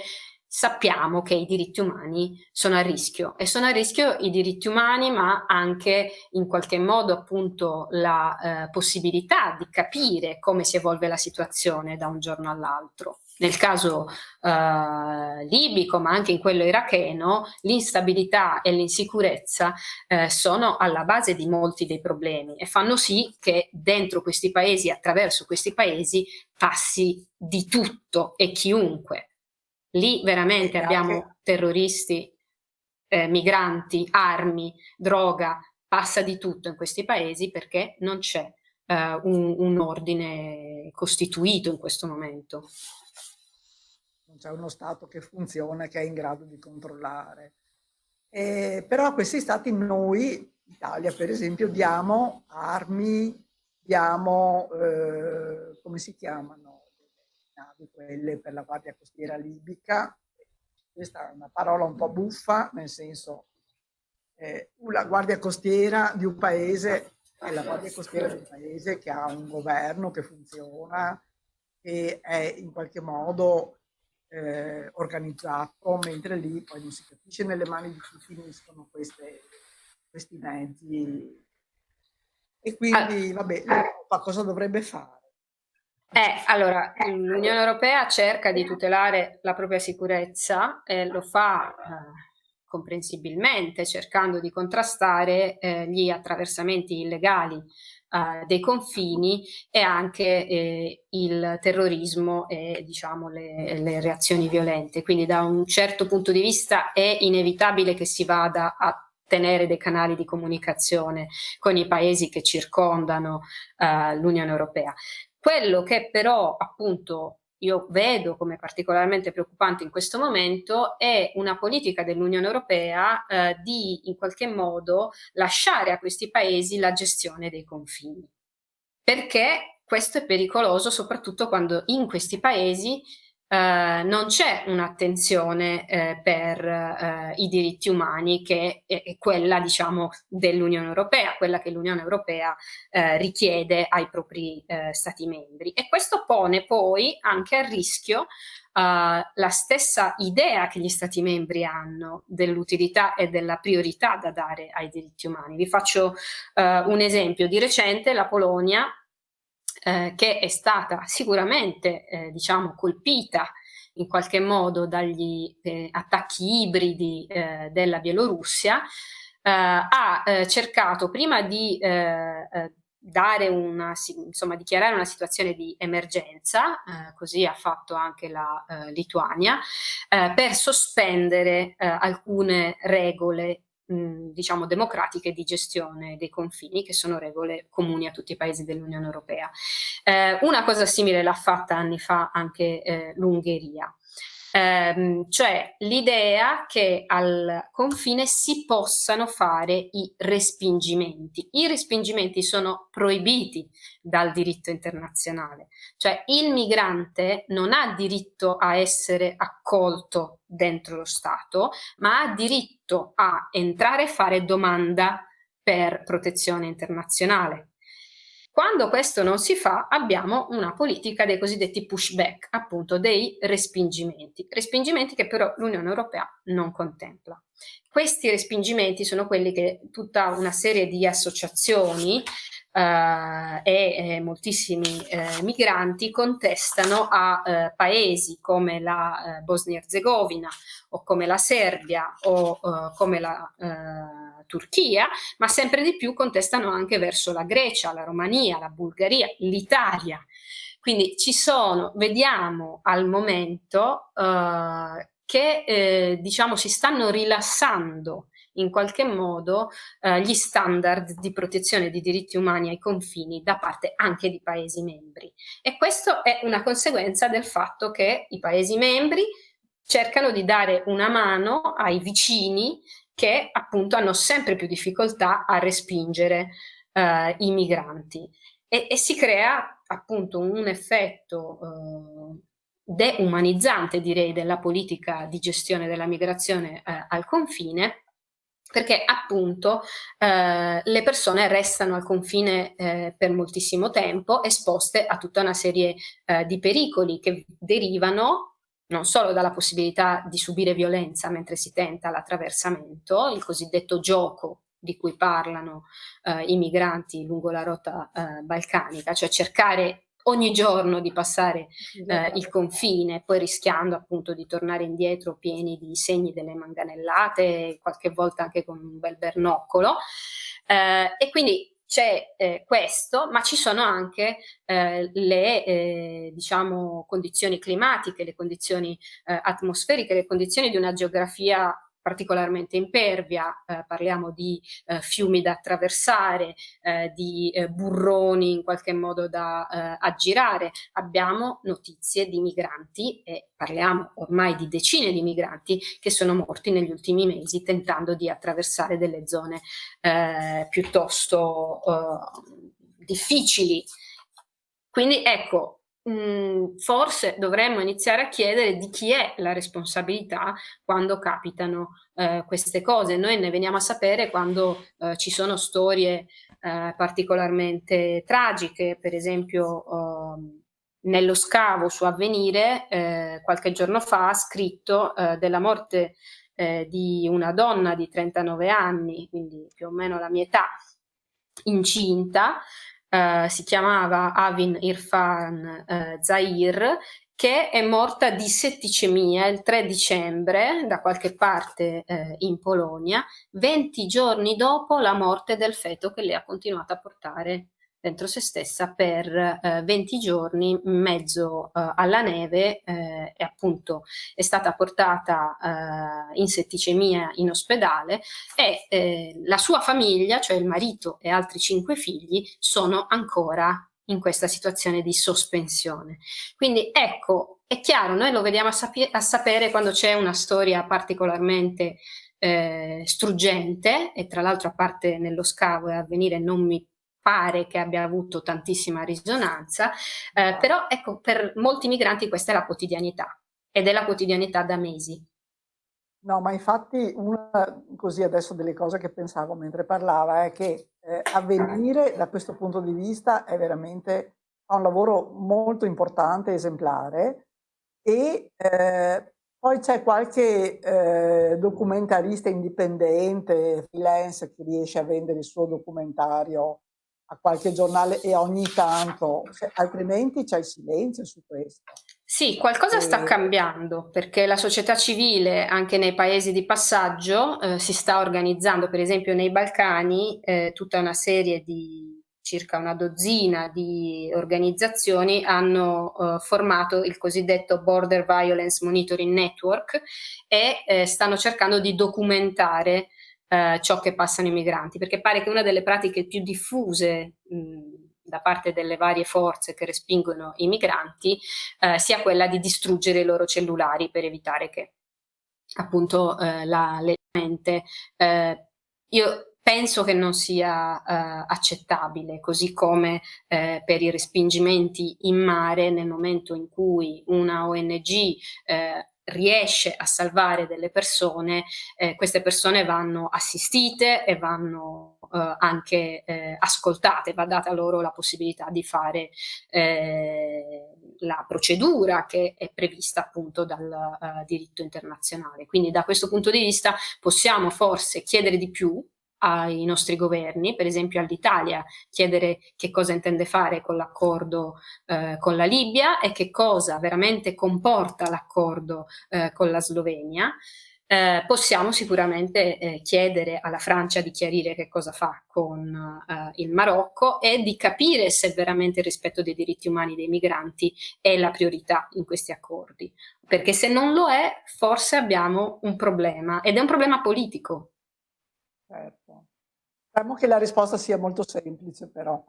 sappiamo che i diritti umani sono a rischio, e sono a rischio i diritti umani, ma anche in qualche modo appunto la possibilità di capire come si evolve la situazione da un giorno all'altro. Nel caso libico, ma anche in quello iracheno, l'instabilità e l'insicurezza sono alla base di molti dei problemi e fanno sì che dentro questi paesi, attraverso questi paesi, passi di tutto e chiunque. Lì veramente abbiamo terroristi, migranti, armi, droga, passa di tutto in questi paesi perché non c'è un ordine costituito in questo momento. Non c'è uno Stato che funziona, che è in grado di controllare. Però a questi stati noi, Italia per esempio, diamo armi, diamo, come si chiamano, le navi quelle per la Guardia Costiera libica. Questa è una parola un po' buffa, nel senso, la Guardia Costiera di un paese è la Guardia Costiera di un paese che ha un governo che funziona, che è in qualche modo organizzato, mentre lì poi non si capisce nelle mani di chi finiscono questi mezzi. E quindi, vabbè, l'Europa cosa dovrebbe fare? Allora, l'Unione Europea cerca di tutelare la propria sicurezza e lo fa comprensibilmente, cercando di contrastare gli attraversamenti illegali dei confini e anche il terrorismo e diciamo le reazioni violente. Quindi da un certo punto di vista è inevitabile che si vada a tenere dei canali di comunicazione con i paesi che circondano l'Unione Europea. Quello che però appunto io vedo come particolarmente preoccupante in questo momento è una politica dell'Unione Europea di in qualche modo lasciare a questi paesi la gestione dei confini, perché questo è pericoloso soprattutto quando in questi paesi non c'è un'attenzione per i diritti umani che è quella, diciamo, dell'Unione Europea, quella che l'Unione Europea richiede ai propri Stati membri. E questo pone poi anche a rischio la stessa idea che gli Stati membri hanno dell'utilità e della priorità da dare ai diritti umani. Vi faccio un esempio. Di recente la Polonia, che è stata sicuramente diciamo colpita in qualche modo dagli attacchi ibridi della Bielorussia, ha cercato prima di dare dichiarare una situazione di emergenza, così ha fatto anche la Lituania, per sospendere alcune regole diciamo democratiche di gestione dei confini, che sono regole comuni a tutti i paesi dell'Unione Europea. Una cosa simile l'ha fatta anni fa anche l'Ungheria. Cioè l'idea che al confine si possano fare i respingimenti. I respingimenti sono proibiti dal diritto internazionale, cioè il migrante non ha diritto a essere accolto dentro lo Stato, ma ha diritto a entrare e fare domanda per protezione internazionale. Quando questo non si fa, abbiamo una politica dei cosiddetti pushback, appunto dei respingimenti che però l'Unione Europea non contempla. Questi respingimenti sono quelli che tutta una serie di associazioni e moltissimi migranti contestano a paesi come la Bosnia-Herzegovina o come la Serbia o come la Turchia, ma sempre di più contestano anche verso la Grecia, la Romania, la Bulgaria, l'Italia. Quindi vediamo al momento che diciamo si stanno rilassando in qualche modo gli standard di protezione dei diritti umani ai confini da parte anche di Paesi membri. E questo è una conseguenza del fatto che i Paesi membri cercano di dare una mano ai vicini che appunto hanno sempre più difficoltà a respingere i migranti e si crea appunto un effetto deumanizzante, direi, della politica di gestione della migrazione al confine, perché appunto le persone restano al confine per moltissimo tempo, esposte a tutta una serie di pericoli che derivano non solo dalla possibilità di subire violenza mentre si tenta l'attraversamento, il cosiddetto gioco di cui parlano i migranti lungo la rotta balcanica, cioè cercare ogni giorno di passare il confine, poi rischiando appunto di tornare indietro pieni di segni delle manganellate, qualche volta anche con un bel bernoccolo. E quindi c'è questo, ma ci sono anche le diciamo condizioni climatiche, le condizioni atmosferiche, le condizioni di una geografia particolarmente impervia, parliamo di fiumi da attraversare, di burroni in qualche modo da aggirare. Abbiamo notizie di migranti, e parliamo ormai di decine di migranti che sono morti negli ultimi mesi tentando di attraversare delle zone piuttosto difficili. Quindi ecco, forse dovremmo iniziare a chiedere di chi è la responsabilità quando capitano queste cose. Noi ne veniamo a sapere quando ci sono storie particolarmente tragiche, per esempio nello scavo su Avvenire qualche giorno fa ha scritto della morte di una donna di 39 anni, quindi più o meno la mia età, incinta. Si chiamava Avin Irfan Zahir, che è morta di setticemia il 3 dicembre da qualche parte in Polonia, 20 giorni dopo la morte del feto che lei ha continuato a portare dentro se stessa per 20 giorni in mezzo alla neve, e appunto è stata portata in setticemia in ospedale, e la sua famiglia, cioè il marito e altri 5 figli, sono ancora in questa situazione di sospensione. Quindi ecco, è chiaro, noi lo vediamo a sapere quando c'è una storia particolarmente struggente, e tra l'altro a parte nello scavo e Avvenire non mi pare che abbia avuto tantissima risonanza, però ecco, per molti migranti questa è la quotidianità, ed è la quotidianità da mesi. No, ma infatti una così adesso delle cose che pensavo mentre parlava è che Avvenire da questo punto di vista è veramente fa un lavoro molto importante, esemplare, e poi c'è qualche documentarista indipendente, freelance, che riesce a vendere il suo documentario a qualche giornale e ogni tanto, altrimenti c'è il silenzio su questo. Sì, qualcosa sta cambiando, perché la società civile anche nei paesi di passaggio si sta organizzando. Per esempio nei Balcani tutta una serie di circa una dozzina di organizzazioni hanno formato il cosiddetto Border Violence Monitoring Network, e stanno cercando di documentare ciò che passano i migranti, perché pare che una delle pratiche più diffuse da parte delle varie forze che respingono i migranti sia quella di distruggere i loro cellulari per evitare che appunto le mente. Io penso che non sia accettabile, così come per i respingimenti in mare, nel momento in cui una ONG riesce a salvare delle persone, queste persone vanno assistite e vanno anche ascoltate, va data loro la possibilità di fare la procedura che è prevista appunto dal diritto internazionale. Quindi da questo punto di vista possiamo forse chiedere di più ai nostri governi, per esempio all'Italia, chiedere che cosa intende fare con l'accordo con la Libia e che cosa veramente comporta l'accordo con la Slovenia. Possiamo sicuramente chiedere alla Francia di chiarire che cosa fa con il Marocco e di capire se veramente il rispetto dei diritti umani dei migranti è la priorità in questi accordi, perché se non lo è, forse abbiamo un problema, ed è un problema politico. Certo. Speriamo che la risposta sia molto semplice, però.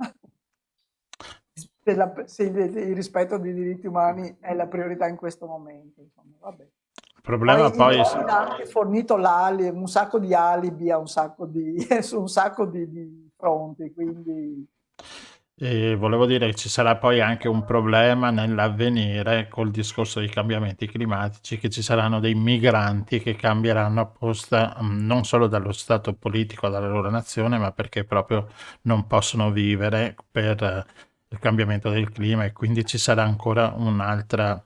Se il rispetto dei diritti umani è la priorità in questo momento, insomma, vabbè. Il problema poi ha anche fornito un sacco di alibi su un sacco di fronti, quindi... volevo dire che ci sarà poi anche un problema nell'avvenire col discorso dei cambiamenti climatici, che ci saranno dei migranti che cambieranno apposta non solo dallo stato politico, dalla loro nazione, ma perché proprio non possono vivere per il cambiamento del clima, e quindi ci sarà ancora un'altra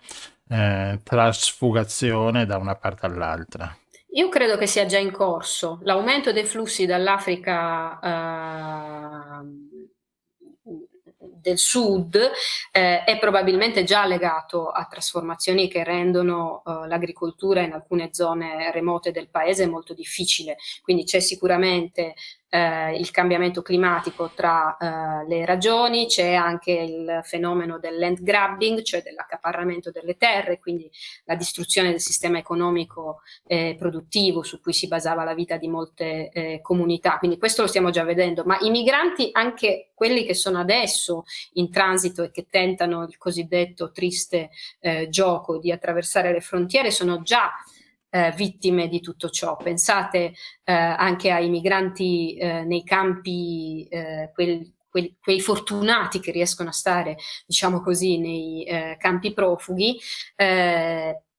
trasfugazione da una parte all'altra. Io credo che sia già in corso. L'aumento dei flussi dall'Africa del sud è probabilmente già legato a trasformazioni che rendono l'agricoltura in alcune zone remote del paese molto difficile. Quindi c'è sicuramente il cambiamento climatico tra le ragioni, c'è anche il fenomeno del land grabbing, cioè dell'accaparramento delle terre, quindi la distruzione del sistema economico produttivo su cui si basava la vita di molte comunità, quindi questo lo stiamo già vedendo, ma i migranti, anche quelli che sono adesso in transito e che tentano il cosiddetto triste gioco di attraversare le frontiere, sono già vittime di tutto ciò. Pensate anche ai migranti nei campi, quei fortunati che riescono a stare, diciamo così, nei campi profughi,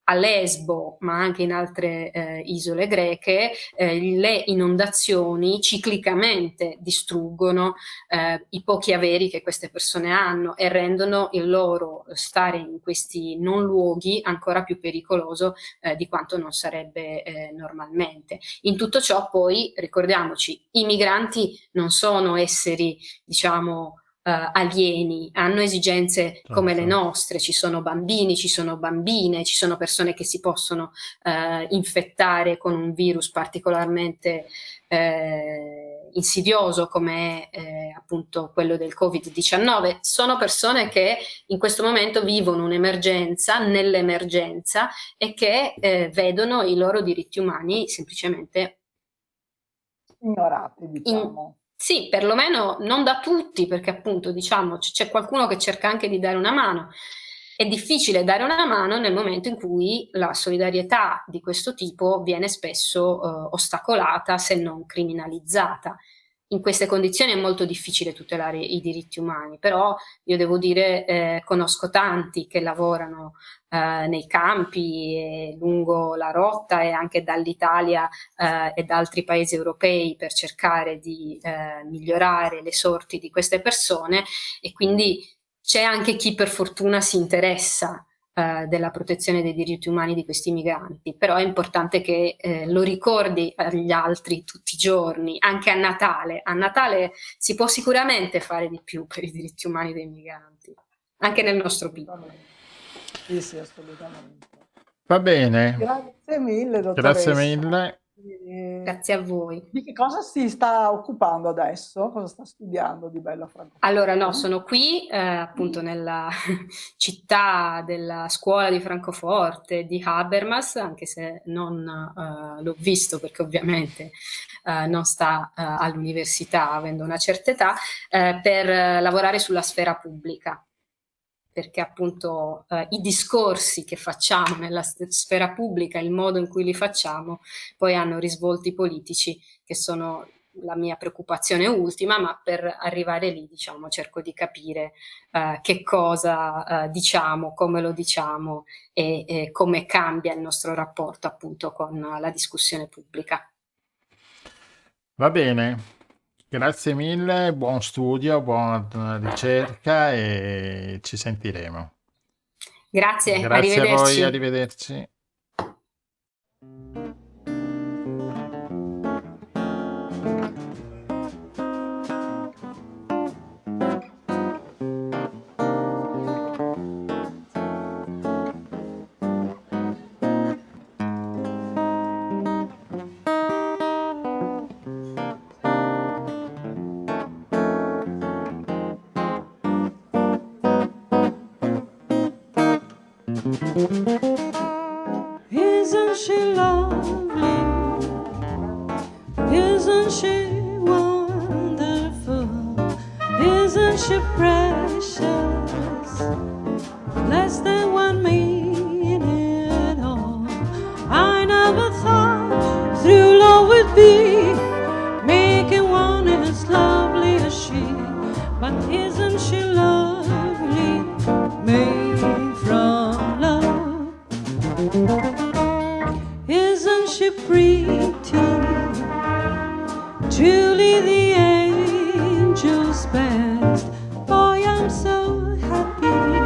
a Lesbo, ma anche in altre isole greche, le inondazioni ciclicamente distruggono i pochi averi che queste persone hanno e rendono il loro stare in questi non luoghi ancora più pericoloso di quanto non sarebbe normalmente. In tutto ciò poi ricordiamoci, i migranti non sono esseri, diciamo, alieni, hanno esigenze come le nostre, ci sono bambini, ci sono bambine, ci sono persone che si possono infettare con un virus particolarmente insidioso come appunto quello del Covid-19. Sono persone che in questo momento vivono un'emergenza nell'emergenza e che vedono i loro diritti umani semplicemente ignorati, diciamo. Sì, perlomeno non da tutti, perché appunto diciamo c'è qualcuno che cerca anche di dare una mano. È difficile dare una mano nel momento in cui la solidarietà di questo tipo viene spesso ostacolata, se non criminalizzata. In queste condizioni è molto difficile tutelare i diritti umani, però io devo dire, conosco tanti che lavorano nei campi e lungo la rotta e anche dall'Italia e da altri paesi europei per cercare di migliorare le sorti di queste persone, e quindi c'è anche chi per fortuna si interessa della protezione dei diritti umani di questi migranti, però è importante che lo ricordi agli altri tutti i giorni, anche a Natale. A Natale si può sicuramente fare di più per i diritti umani dei migranti, anche nel nostro piccolo. Sì, sì, assolutamente. Va bene. Grazie mille, dottoressa. Grazie mille. Grazie a voi. Di che cosa si sta occupando adesso? Cosa sta studiando di bello a Francoforte? Allora, no, sono qui appunto nella città della scuola di Francoforte, di Habermas, anche se non l'ho visto perché ovviamente non sta all'università avendo una certa età, per lavorare sulla sfera pubblica. Perché appunto i discorsi che facciamo nella sfera pubblica, il modo in cui li facciamo, poi hanno risvolti politici che sono la mia preoccupazione ultima, ma per arrivare lì, diciamo, cerco di capire che cosa diciamo, come lo diciamo e come cambia il nostro rapporto appunto con la discussione pubblica. Va bene. Grazie mille, buon studio, buona ricerca e ci sentiremo. Grazie, Grazie arrivederci. a voi, arrivederci. Isn't she lovely? Isn't she wonderful? Isn't she precious? Less than 1 minute all. I never thought through love would be making one as lovely as she. But isn't she lovely? Made from love. Isn't she pretty? Truly the angel's best. Boy, I'm so happy.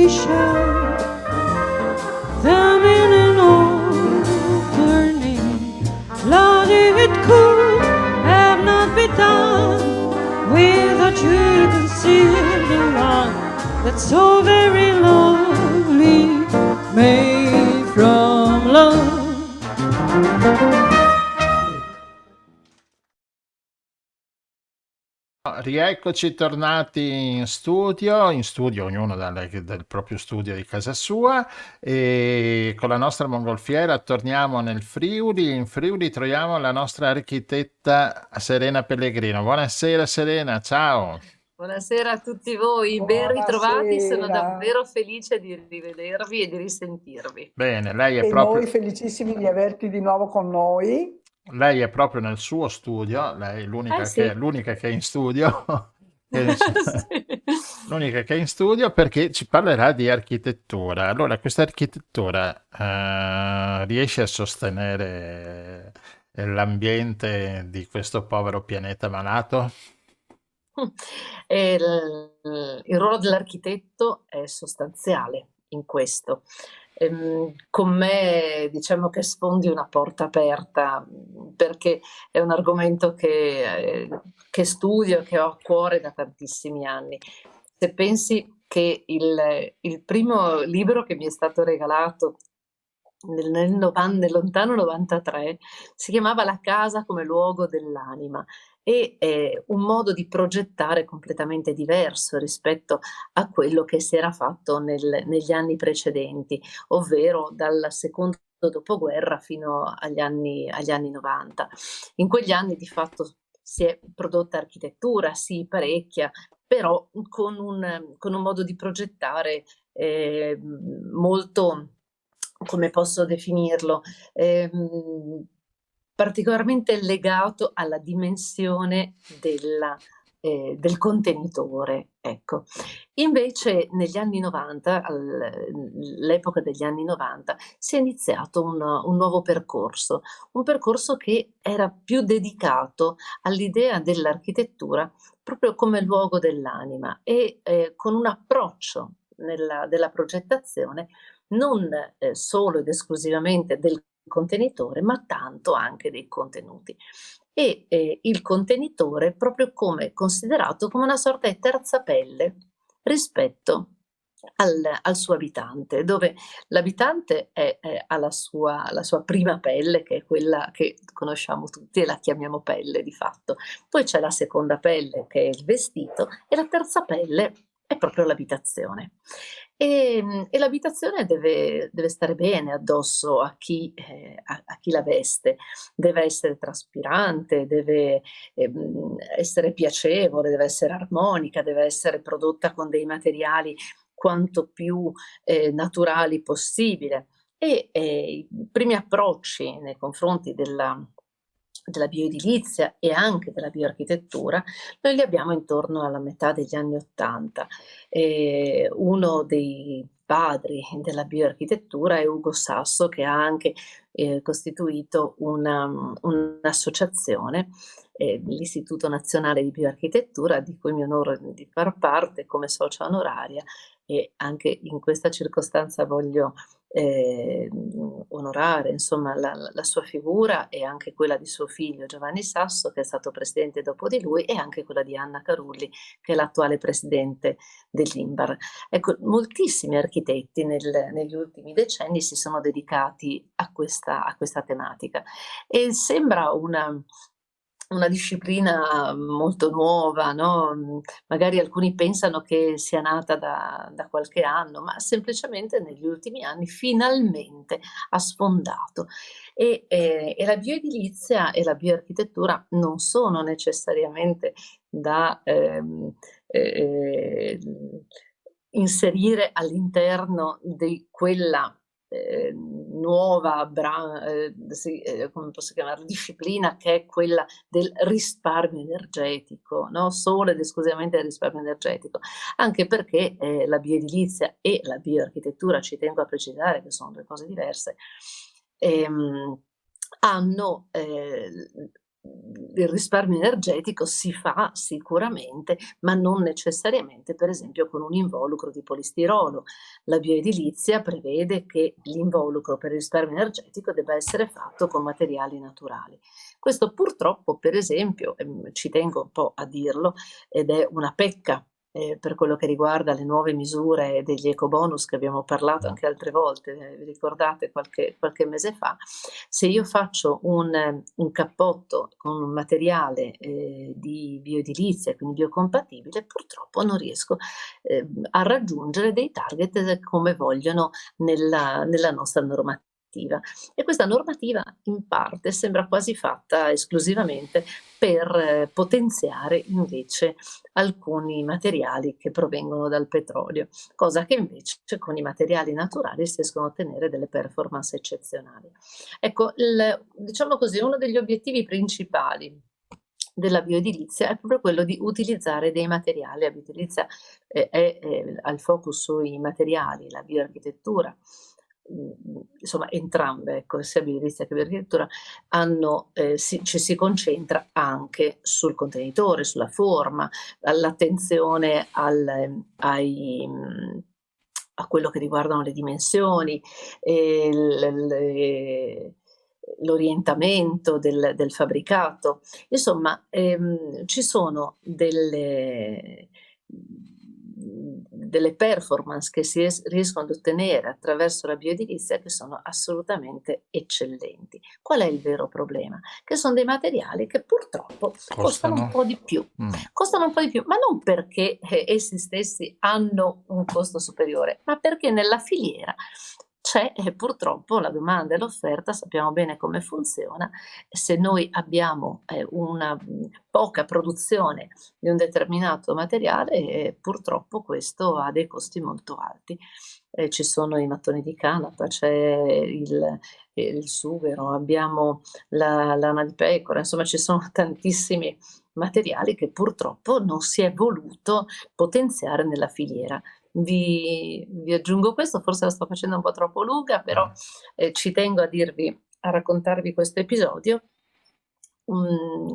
we shall them in an overning. Lord, if it could have not been done without you concealed the one that's so very lovely, made from love. Rieccoci tornati in studio ognuno dal proprio studio di casa sua, e con la nostra mongolfiera torniamo nel Friuli. In Friuli troviamo la nostra architetta Serena Pellegrino. Buonasera Serena, ciao. Buonasera a tutti voi, ben ritrovati, sono Buonasera. davvero felice di rivedervi e di risentirvi. Bene, lei è E proprio... noi felicissimi di averti di nuovo con noi. Lei è proprio nel suo studio, lei è l'unica sì. l'unica che è in studio, Sì. l'unica che è in studio, perché ci parlerà di architettura. Allora, questa architettura riesce a sostenere l'ambiente di questo povero pianeta malato? E il ruolo dell'architetto è sostanziale in questo. Con me diciamo che sfondi una porta aperta, perché è un argomento che studio e che ho a cuore da tantissimi anni. Se pensi che il primo libro che mi è stato regalato nel lontano 93 si chiamava La casa come luogo dell'anima, e è un modo di progettare completamente diverso rispetto a quello che si era fatto negli anni precedenti, ovvero dal secondo dopoguerra fino agli anni 90. In quegli anni di fatto si è prodotta architettura, sì, parecchia, però con un modo di progettare molto, come posso definirlo, particolarmente legato alla dimensione del contenitore, ecco. Invece negli anni 90, all'epoca degli anni 90, si è iniziato un nuovo percorso, un percorso che era più dedicato all'idea dell'architettura proprio come luogo dell'anima, e con un approccio della progettazione non solo ed esclusivamente del contenitore, ma tanto anche dei contenuti. E il contenitore proprio come considerato come una sorta di terza pelle rispetto al suo abitante, dove l'abitante ha la sua prima pelle, che è quella che conosciamo tutti e la chiamiamo pelle di fatto. Poi c'è la seconda pelle, che è il vestito, e la terza pelle è proprio l'abitazione. E l'abitazione deve stare bene addosso a chi la veste, deve essere traspirante, deve essere piacevole, deve essere armonica, deve essere prodotta con dei materiali quanto più naturali possibile. E i primi approcci nei confronti della bioedilizia e anche della bioarchitettura noi li abbiamo intorno alla metà degli anni '80. Uno dei padri della bioarchitettura è Ugo Sasso, che ha anche costituito un'associazione, l'Istituto Nazionale di Bioarchitettura, di cui mi onoro di far parte come socia onoraria, e anche in questa circostanza voglio onorare insomma la sua figura, e anche quella di suo figlio Giovanni Sasso, che è stato presidente dopo di lui, e anche quella di Anna Carulli, che è l'attuale presidente dell'INBAR. Ecco, moltissimi architetti negli ultimi decenni si sono dedicati a questa tematica, e sembra una disciplina molto nuova, no? Magari alcuni pensano che sia nata da qualche anno, ma semplicemente negli ultimi anni finalmente ha sfondato. E la bioedilizia e la bioarchitettura non sono necessariamente da inserire all'interno di quella nuova come posso chiamarla, disciplina, che è quella del risparmio energetico, no? Solo ed esclusivamente del risparmio energetico, anche perché la bioedilizia e la bioarchitettura, ci tengo a precisare che sono due cose diverse, hanno il risparmio energetico si fa sicuramente, ma non necessariamente, per esempio, con un involucro di polistirolo. La bioedilizia prevede che l'involucro per il risparmio energetico debba essere fatto con materiali naturali. Questo purtroppo, per esempio, ci tengo un po' a dirlo, ed è una pecca per quello che riguarda le nuove misure degli ecobonus che abbiamo parlato anche altre volte, vi ricordate qualche mese fa. Se io faccio un cappotto con un materiale di bioedilizia, quindi biocompatibile, purtroppo non riesco a raggiungere dei target come vogliono nella nostra normativa. E questa normativa in parte sembra quasi fatta esclusivamente per potenziare invece alcuni materiali che provengono dal petrolio, cosa che invece con i materiali naturali si riescono a ottenere delle performance eccezionali. Ecco, diciamo così, uno degli obiettivi principali della bioedilizia è proprio quello di utilizzare dei materiali. La bioedilizia ha il focus sui materiali, la bioarchitettura, insomma entrambe, ecco, sia bioedilizia che bioarchitettura, ci si concentra anche sul contenitore, sulla forma, all'attenzione a quello che riguardano le dimensioni, l'orientamento del fabbricato. Insomma, ci sono delle performance che si riescono ad ottenere attraverso la bioedilizia che sono assolutamente eccellenti. Qual è il vero problema? Che sono dei materiali che purtroppo costano un po' di più. Costano un po' di più, ma non perché essi stessi hanno un costo superiore, ma perché nella filiera c'è purtroppo la domanda e l'offerta, sappiamo bene come funziona. Se noi abbiamo una poca produzione di un determinato materiale, purtroppo questo ha dei costi molto alti. Ci sono i mattoni di canapa, c'è il sughero, abbiamo la lana di pecora, insomma ci sono tantissimi materiali che purtroppo non si è voluto potenziare nella filiera. Vi aggiungo questo, forse la sto facendo un po' troppo lunga, però ci tengo a raccontarvi questo episodio.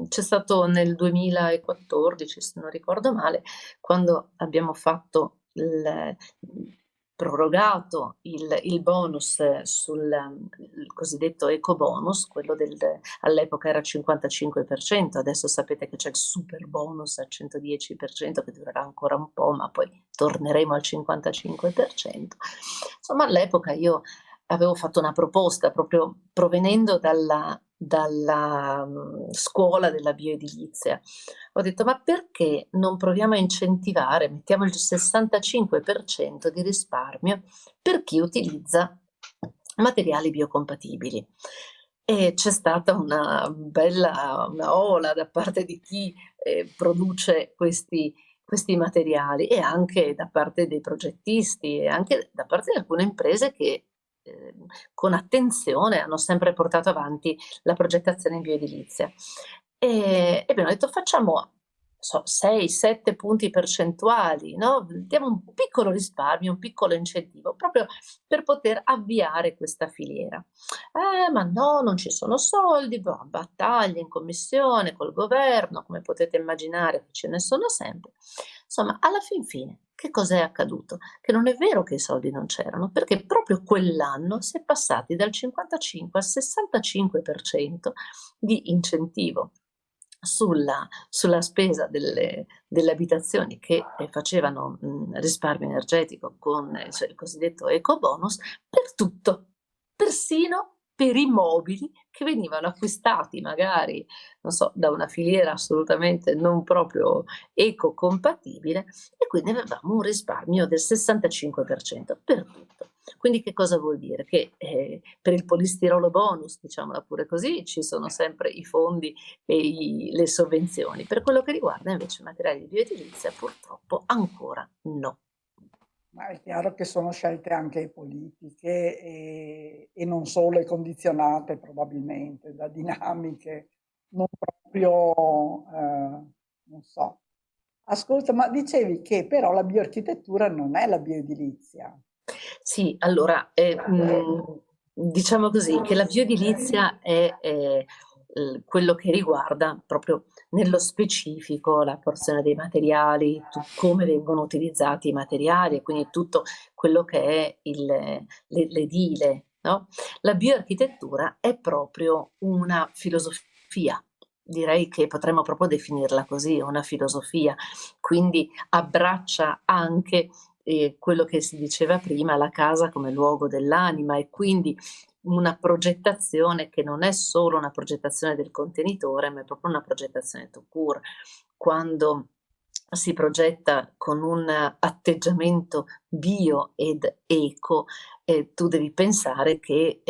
C'è stato nel 2014, se non ricordo male, quando abbiamo fatto prorogato il bonus sul il cosiddetto ecobonus, quello all'epoca era 55%, adesso sapete che c'è il super bonus al 110% che durerà ancora un po', ma poi torneremo al 55%. Insomma, all'epoca io avevo fatto una proposta proprio provenendo dalla scuola della bioedilizia. Ho detto, ma perché non proviamo a incentivare, mettiamo il 65% di risparmio per chi utilizza materiali biocompatibili? E c'è stata una ola da parte di chi produce questi materiali, e anche da parte dei progettisti e anche da parte di alcune imprese che con attenzione hanno sempre portato avanti la progettazione in bioedilizia. E abbiamo detto, facciamo 6-7 punti percentuali, no? Diamo un piccolo risparmio, un piccolo incentivo, proprio per poter avviare questa filiera. Ma no, non ci sono soldi, battaglie in commissione col governo, come potete immaginare ce ne sono sempre. Insomma, alla fine, che cosa è accaduto? Che non è vero che i soldi non c'erano, perché proprio quell'anno si è passati dal 55 al 65% di incentivo sulla spesa delle abitazioni che facevano risparmio energetico con il cosiddetto ecobonus, per tutto, persino per i mobili che venivano acquistati magari, non so, da una filiera assolutamente non proprio ecocompatibile, e quindi avevamo un risparmio del 65% per tutto. Quindi che cosa vuol dire? Che per il polistirolo bonus, diciamola pure così, ci sono sempre i fondi e le sovvenzioni. Per quello che riguarda invece i materiali di bioedilizia, purtroppo ancora no. Ma è chiaro che sono scelte anche politiche e non solo, e condizionate probabilmente da dinamiche non proprio, non so. Ascolta, ma dicevi che però la bioarchitettura non è la bioedilizia. Sì, allora, diciamo così, che la bioedilizia è quello che riguarda proprio nello specifico la porzione dei materiali, come vengono utilizzati i materiali, e quindi tutto quello che è l'edile, no? La bioarchitettura è proprio una filosofia. Direi che potremmo proprio definirla così, una filosofia, quindi abbraccia anche quello che si diceva prima, la casa come luogo dell'anima, e quindi una progettazione che non è solo una progettazione del contenitore, ma è proprio una progettazione tout court. Quando si progetta con un atteggiamento bio ed eco, tu devi pensare che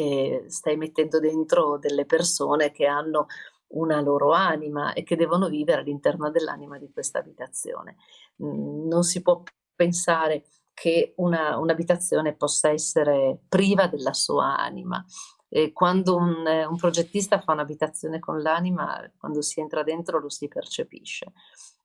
stai mettendo dentro delle persone che hanno una loro anima e che devono vivere all'interno dell'anima di questa abitazione. Non si può pensare che un'abitazione possa essere priva della sua anima. E quando un progettista fa un'abitazione con l'anima, quando si entra dentro lo si percepisce.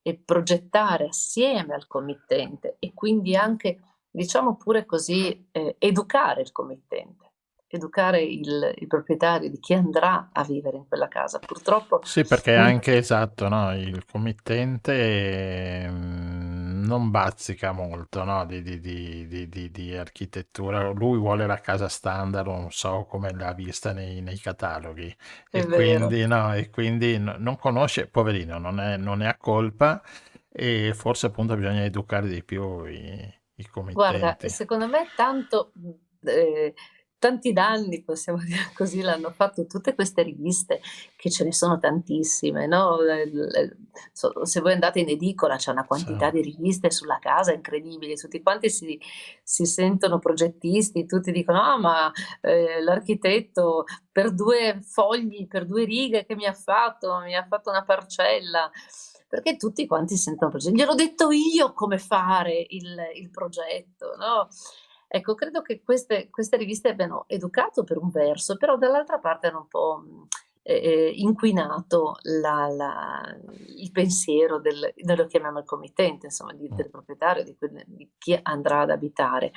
E progettare assieme al committente, e quindi anche, diciamo pure così, educare il committente, educare il proprietario di chi andrà a vivere in quella casa. Purtroppo Sì, perché anche esatto, no? Il committente non bazzica molto, no? Di architettura. Lui vuole la casa standard, non so come l'ha vista nei cataloghi, è e vero. quindi, no, e quindi non conosce, poverino, non ne ha colpa, e forse appunto bisogna educare di più i Guarda, committenti. secondo me tanti danni, possiamo dire così, l'hanno fatto tutte queste riviste, che ce ne sono tantissime, no? Se voi andate in edicola c'è una quantità Sì. di riviste sulla casa incredibili, tutti quanti si sentono progettisti, tutti dicono: ah, ma l'architetto per 2 fogli, per 2 righe che mi ha fatto una parcella. Perché tutti quanti sentono progetto. Gliel'ho detto io come fare il progetto, no? Ecco, credo che queste riviste abbiano educato per un verso, però dall'altra parte hanno un po' inquinato il pensiero noi lo chiamiamo il committente, insomma, del proprietario, di chi andrà ad abitare.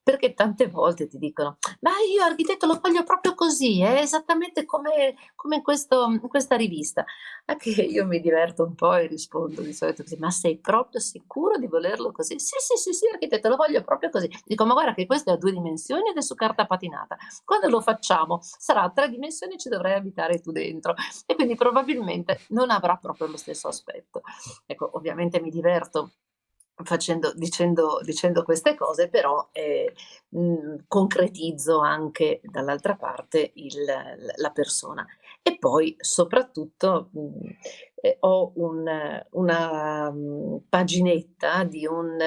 Perché tante volte ti dicono: ma io architetto lo voglio proprio così, è esattamente come in questa rivista. Anche io mi diverto un po' e rispondo di solito così: ma sei proprio sicuro di volerlo così? Sì, sì, sì, sì, architetto, lo voglio proprio così. Dico: ma guarda che questo è a 2 dimensioni ed è su carta patinata. Quando lo facciamo sarà a 3 dimensioni e ci dovrai abitare tu dentro. E quindi probabilmente non avrà proprio lo stesso aspetto. Ecco, ovviamente mi diverto dicendo queste cose, però concretizzo anche dall'altra parte la persona. E poi soprattutto ho una paginetta di un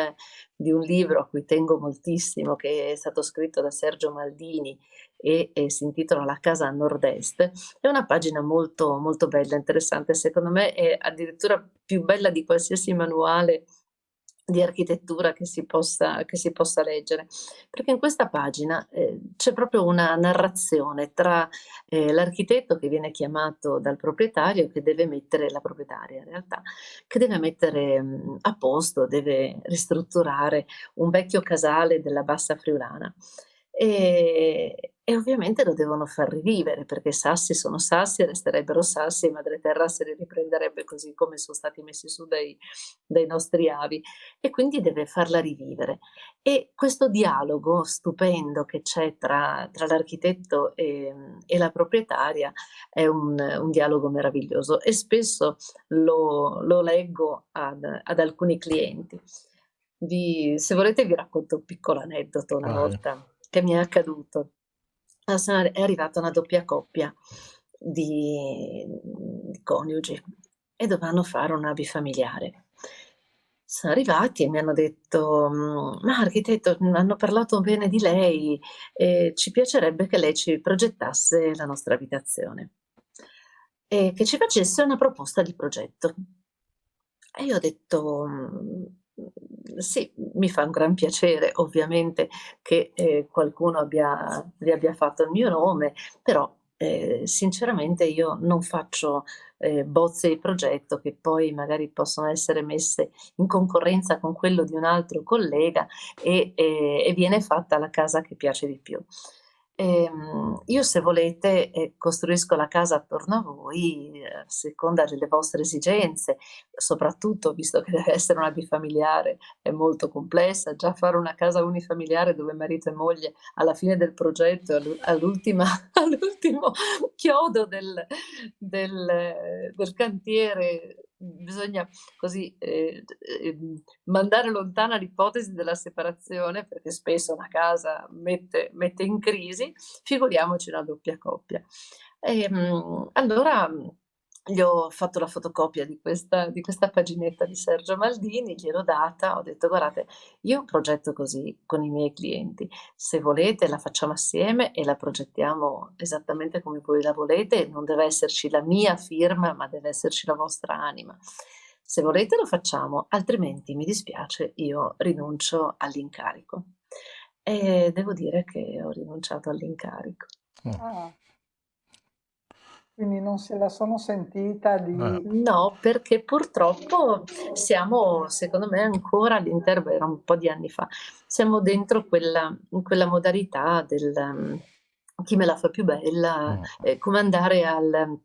libro a cui tengo moltissimo, che è stato scritto da Sergio Maldini e si intitola La casa a nord-est. È una pagina molto, molto bella, interessante, secondo me è addirittura più bella di qualsiasi manuale di architettura che si possa leggere, perché in questa pagina c'è proprio una narrazione tra l'architetto che viene chiamato dal proprietario, che deve mettere, la proprietaria in realtà, che deve mettere a posto, deve ristrutturare un vecchio casale della Bassa Friulana. E ovviamente lo devono far rivivere, perché sassi sono sassi, resterebbero sassi, e madreterra se li riprenderebbe così come sono stati messi su dai nostri avi, e quindi deve farla rivivere. E questo dialogo stupendo che c'è tra l'architetto e la proprietaria è un dialogo meraviglioso, e spesso lo leggo ad alcuni clienti. Se volete vi racconto un piccolo aneddoto una Vai. volta che mi è accaduto. È arrivata una doppia coppia di coniugi e dovevano fare una bifamiliare. Sono arrivati e mi hanno detto: ma architetto, hanno parlato bene di lei, ci piacerebbe che lei ci progettasse la nostra abitazione e che ci facesse una proposta di progetto. E io ho detto: sì, mi fa un gran piacere ovviamente che qualcuno vi abbia fatto il mio nome, però sinceramente io non faccio bozze di progetto che poi magari possono essere messe in concorrenza con quello di un altro collega, e viene fatta la casa che piace di più. Io, se volete, costruisco la casa attorno a voi, a seconda delle vostre esigenze, soprattutto visto che deve essere una bifamiliare, è molto complessa. Già fare una casa unifamiliare dove marito e moglie alla fine del progetto, all'ultimo chiodo del cantiere, bisogna così mandare lontana l'ipotesi della separazione, perché spesso una casa mette in crisi, figuriamoci una doppia coppia. Allora gli ho fatto la fotocopia di questa paginetta di Sergio Maldini, gliel'ho data, ho detto: guardate, io ho un progetto così con i miei clienti, se volete la facciamo assieme e la progettiamo esattamente come voi la volete, non deve esserci la mia firma, ma deve esserci la vostra anima. Se volete lo facciamo, altrimenti mi dispiace, io rinuncio all'incarico. E devo dire che ho rinunciato all'incarico. Ah, quindi non se la sono sentita di... No, perché purtroppo siamo, secondo me, ancora all'interno, era un po' di anni fa, siamo dentro in quella modalità del chi me la fa più bella, come andare al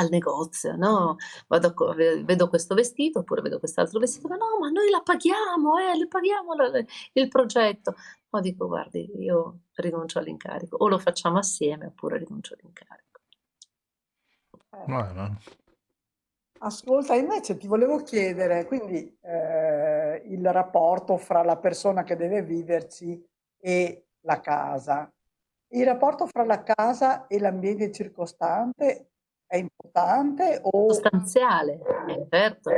negozio, no? Vedo questo vestito oppure vedo quest'altro vestito, ma no, ma noi la paghiamo, le paghiamo il progetto. Ma dico: guardi, io rinuncio all'incarico, o lo facciamo assieme oppure rinuncio all'incarico. Bueno. Ascolta, invece ti volevo chiedere, quindi il rapporto fra la persona che deve viverci e la casa. Il rapporto fra la casa e l'ambiente circostante è importante o... Sostanziale, certo,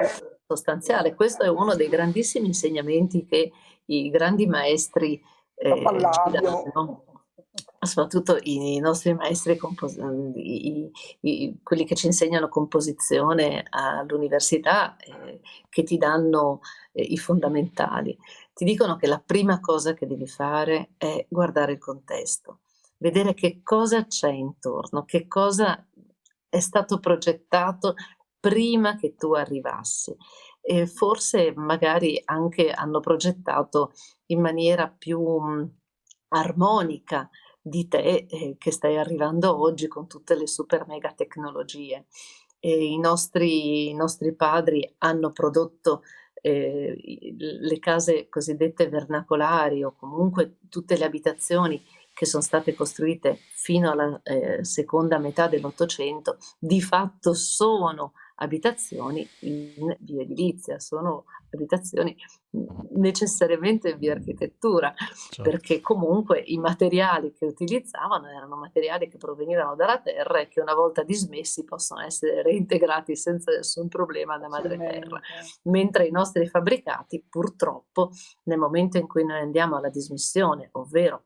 sostanziale. Questo è uno dei grandissimi insegnamenti che i grandi maestri ci danno, soprattutto i nostri maestri, quelli che ci insegnano composizione all'università, che ti danno i fondamentali. Ti dicono che la prima cosa che devi fare è guardare il contesto, vedere che cosa c'è intorno, che cosa è stato progettato prima che tu arrivassi. E forse magari anche hanno progettato in maniera più armonica di te, che stai arrivando oggi con tutte le super mega tecnologie. I nostri padri hanno prodotto le case cosiddette vernacolari, o comunque tutte le abitazioni che sono state costruite fino alla seconda metà dell'Ottocento, di fatto sono abitazioni in bioedilizia, sono abitazioni necessariamente in bioarchitettura, perché comunque i materiali che utilizzavano erano materiali che provenivano dalla terra e che una volta dismessi possono essere reintegrati senza nessun problema da madreterra, mentre i nostri fabbricati, purtroppo, nel momento in cui noi andiamo alla dismissione, ovvero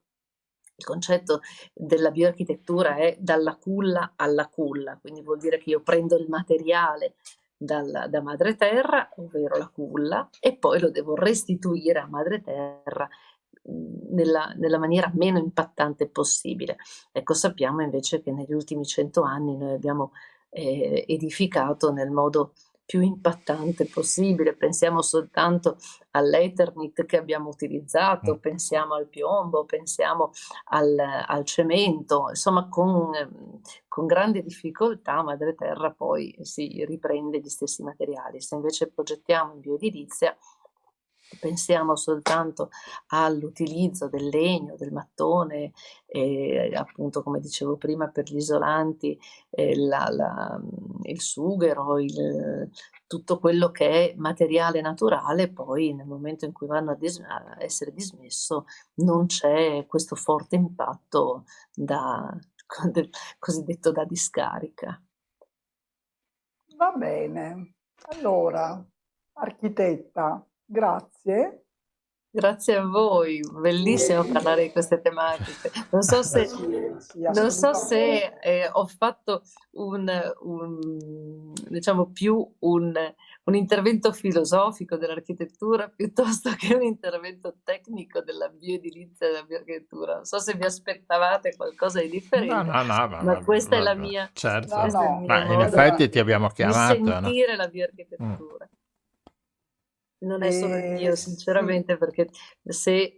il concetto della bioarchitettura è dalla culla alla culla, quindi vuol dire che io prendo il materiale da madreterra, ovvero la culla, e poi lo devo restituire a madreterra nella maniera meno impattante possibile. Ecco, sappiamo invece che negli ultimi 100 anni noi abbiamo edificato nel modo più impattante possibile. Pensiamo soltanto all'Eternit che abbiamo utilizzato, pensiamo al piombo, pensiamo al cemento, insomma con grande difficoltà madreterra poi si riprende gli stessi materiali. Se invece progettiamo in bioedilizia, pensiamo soltanto all'utilizzo del legno, del mattone, appunto, come dicevo prima, per gli isolanti, il sughero, tutto quello che è materiale naturale, poi nel momento in cui vanno a essere dismesso non c'è questo forte impatto cosiddetto da discarica. Va bene, allora, architetta, grazie. Grazie a voi, bellissimo parlare di queste tematiche. Non so se, ho fatto diciamo più un intervento filosofico dell'architettura piuttosto che un intervento tecnico della bioedilizia e della bioarchitettura. Non so se vi aspettavate qualcosa di differente, ma questa è la mia. Certo, No. ma in effetti ti abbiamo Di chiamato, sentire la bioarchitettura. Non è solo il mio, sinceramente, perché se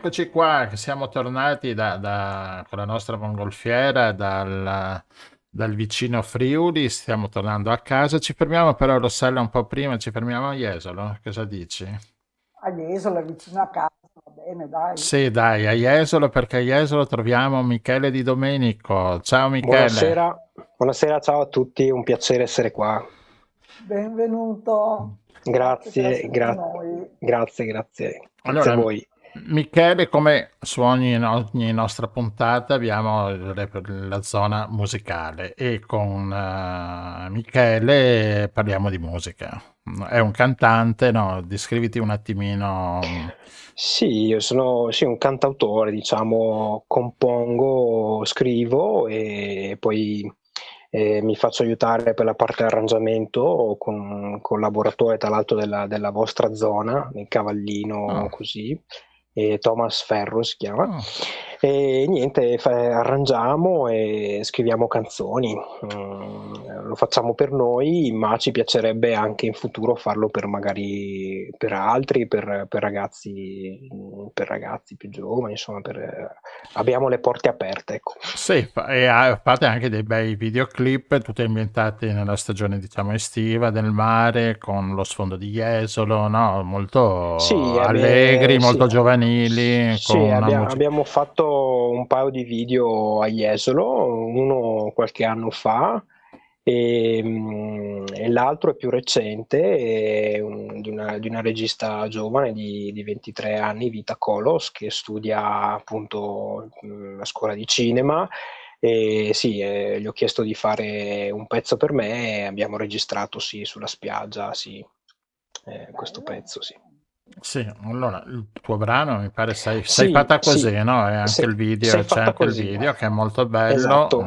eccoci qua, che siamo tornati con la nostra mongolfiera dal vicino Friuli, stiamo tornando a casa, ci fermiamo però, Rossella, un po' prima, ci fermiamo a Jesolo, cosa dici? A Jesolo, vicino a casa, va bene, dai. Sì, dai, a Jesolo, perché a Jesolo troviamo Michele Di Domenico. Ciao Michele. Buonasera, ciao a tutti, un piacere essere qua. Benvenuto. Grazie, Grazie grazie a Allora, voi. Michele, come su ogni nostra puntata, abbiamo la zona musicale e con Michele parliamo di musica. È un cantante, no? Descriviti un attimino. Sì, io sono un cantautore, diciamo, compongo, scrivo e poi mi faccio aiutare per la parte arrangiamento con un collaboratore tra l'altro della vostra zona, il Cavallino, così, e Thomas Ferro si chiama. E niente, arrangiamo e scriviamo canzoni. Lo facciamo per noi, ma ci piacerebbe anche in futuro farlo magari per altri, per ragazzi più giovani, insomma, abbiamo le porte aperte, ecco. Sì, e fate anche dei bei videoclip, tutti ambientati nella stagione, diciamo, estiva, del mare, con lo sfondo di Jesolo, no? Molto allegri, molto giovanili. Sì, abbiamo fatto un paio di video a Jesolo, uno qualche anno fa e l'altro è più recente, di una regista giovane di 23 anni, Vita Kolos, che studia appunto la scuola di cinema. E sì, gli ho chiesto di fare un pezzo per me e abbiamo registrato sulla spiaggia, questo pezzo, sì. Sì, allora il tuo brano mi pare sei Sì, fatta così, sì. no? E anche il video, Sei c'è fatta anche il così. video che è molto bello. Esatto.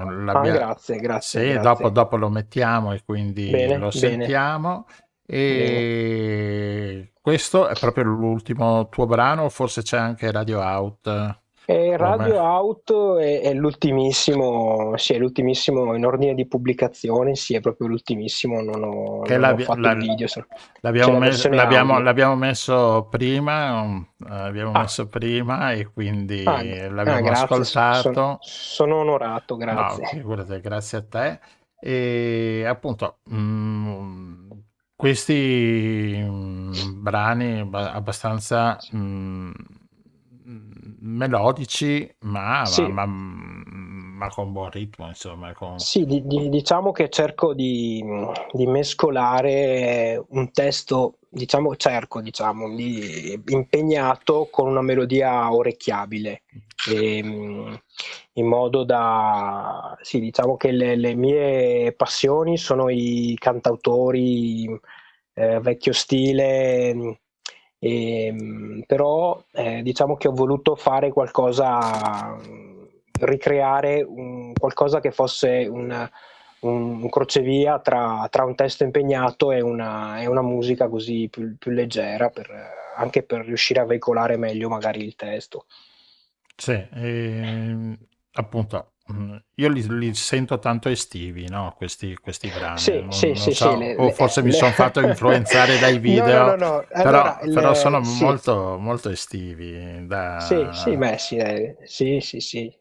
Sì, Grazie. dopo lo mettiamo e quindi Bene, lo bene. sentiamo. E questo è proprio l'ultimo tuo brano, o forse c'è anche Radio Out? Radio Out è l'ultimissimo, sì, è l'ultimissimo in ordine di pubblicazione, sì, è proprio l'ultimissimo, non ho fatto il video. C'è la versione audio. L'abbiamo messo prima, e quindi l'abbiamo grazie, ascoltato. sono onorato, grazie. No, figurati, grazie a te. E appunto, questi brani abbastanza melodici, ma con buon ritmo, insomma. Sì, diciamo che cerco di mescolare un testo, impegnato con una melodia orecchiabile, in modo da, sì, diciamo che le mie passioni sono i cantautori vecchio stile. Però diciamo che ho voluto fare qualcosa, ricreare qualcosa che fosse un crocevia tra un testo impegnato e una musica così più leggera, anche per riuscire a veicolare meglio magari il testo. Sì, appunto, io li sento tanto estivi, no? Questi brani. Sì, O forse mi sono fatto influenzare dai video, no. Però, Allora, però sono sì. molto, molto estivi. Sì.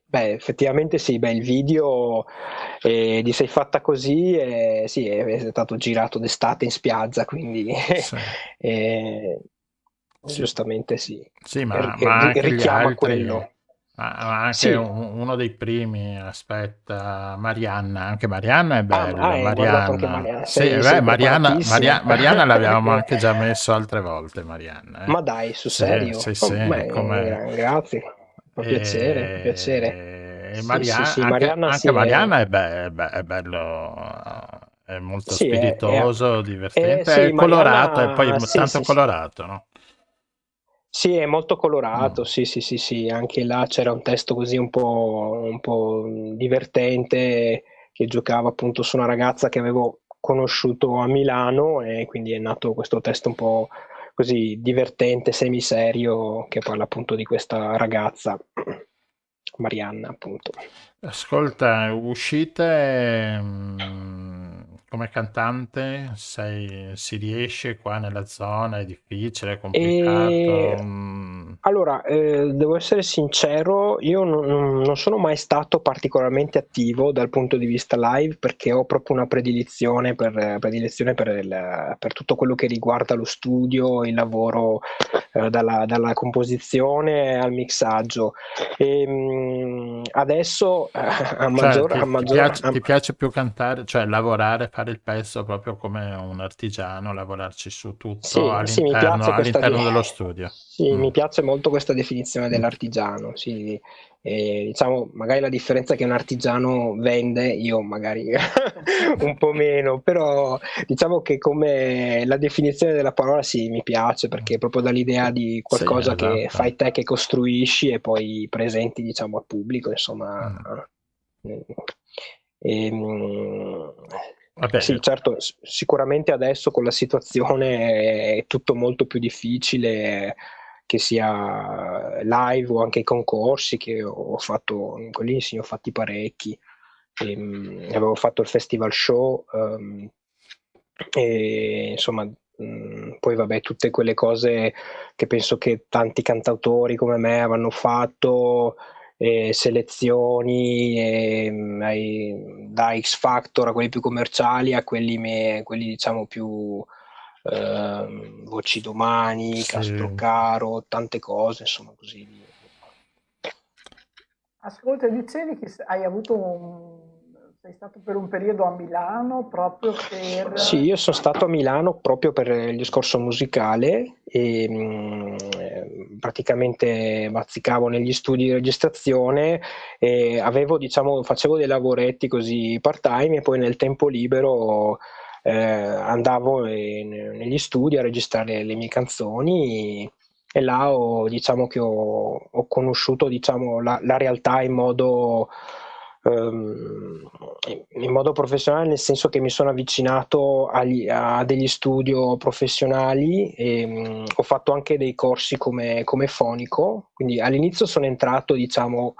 Beh, effettivamente sì, il video di Sei fatta così, sì, è stato girato d'estate in spiaggia, quindi Sì. giustamente sì. Sì, ma anche gli richiama altri, quello. ma anche Sì. uno dei primi, aspetta, Marianna, anche Marianna è bello, hai guardato anche Marianna. Sei Marianna l'abbiamo preparatissimo. anche già messo altre volte, Marianna. Ma dai, sul Sì, serio? Grazie, fa piacere. E Marianna anche sì, Marianna è bello, è molto sì, spiritoso, divertente, sì, è colorato, e poi Marianna, tanto sì. colorato, no? Sì, è molto colorato, sì, anche là c'era un testo così un po' divertente, che giocava appunto su una ragazza che avevo conosciuto a Milano, e quindi è nato questo testo un po' così divertente, semiserio, che parla appunto di questa ragazza, Marianna, appunto. Ascolta, uscite come cantante, si riesce qua nella zona, è difficile, è complicato? Allora, devo essere sincero, io non sono mai stato particolarmente attivo dal punto di vista live perché ho proprio una predilezione per tutto quello che riguarda lo studio, il lavoro, dalla composizione al mixaggio. Adesso Cioè, a ti piace più cantare, cioè lavorare, fare il pezzo proprio come un artigiano, lavorarci su tutto Sì, mi piace all'interno dello studio. sì, Mm. mi piace molto questa definizione dell'artigiano, sì. Diciamo, magari la differenza è che un artigiano vende, io magari un po' meno, però diciamo che come la definizione della parola sì, mi piace perché è proprio dall'idea di Sì, qualcosa che esatto. fai te, che costruisci e poi presenti, diciamo, al pubblico, insomma. Mm. Ehm, Vabbè, sì, certo, sicuramente adesso con la situazione è tutto molto più difficile, che sia live o anche i concorsi che ho fatto, in quelli sì, ho fatti parecchi. Avevo fatto il festival show, e insomma, poi vabbè, tutte quelle cose che penso che tanti cantautori come me avranno fatto, selezioni, da X Factor a quelli più commerciali a quelli diciamo più Voci Domani, sì. Castrocaro, tante cose, insomma così. Ascolta, dicevi che sei stato per un periodo a Milano proprio per... Sì, io sono stato a Milano proprio per il discorso musicale e praticamente bazzicavo negli studi di registrazione e facevo dei lavoretti così part-time e poi nel tempo libero andavo negli studi a registrare le mie canzoni e là diciamo che ho conosciuto, diciamo, la realtà in modo professionale, nel senso che mi sono avvicinato a degli studio professionali e ho fatto anche dei corsi come fonico, quindi all'inizio sono entrato, diciamo,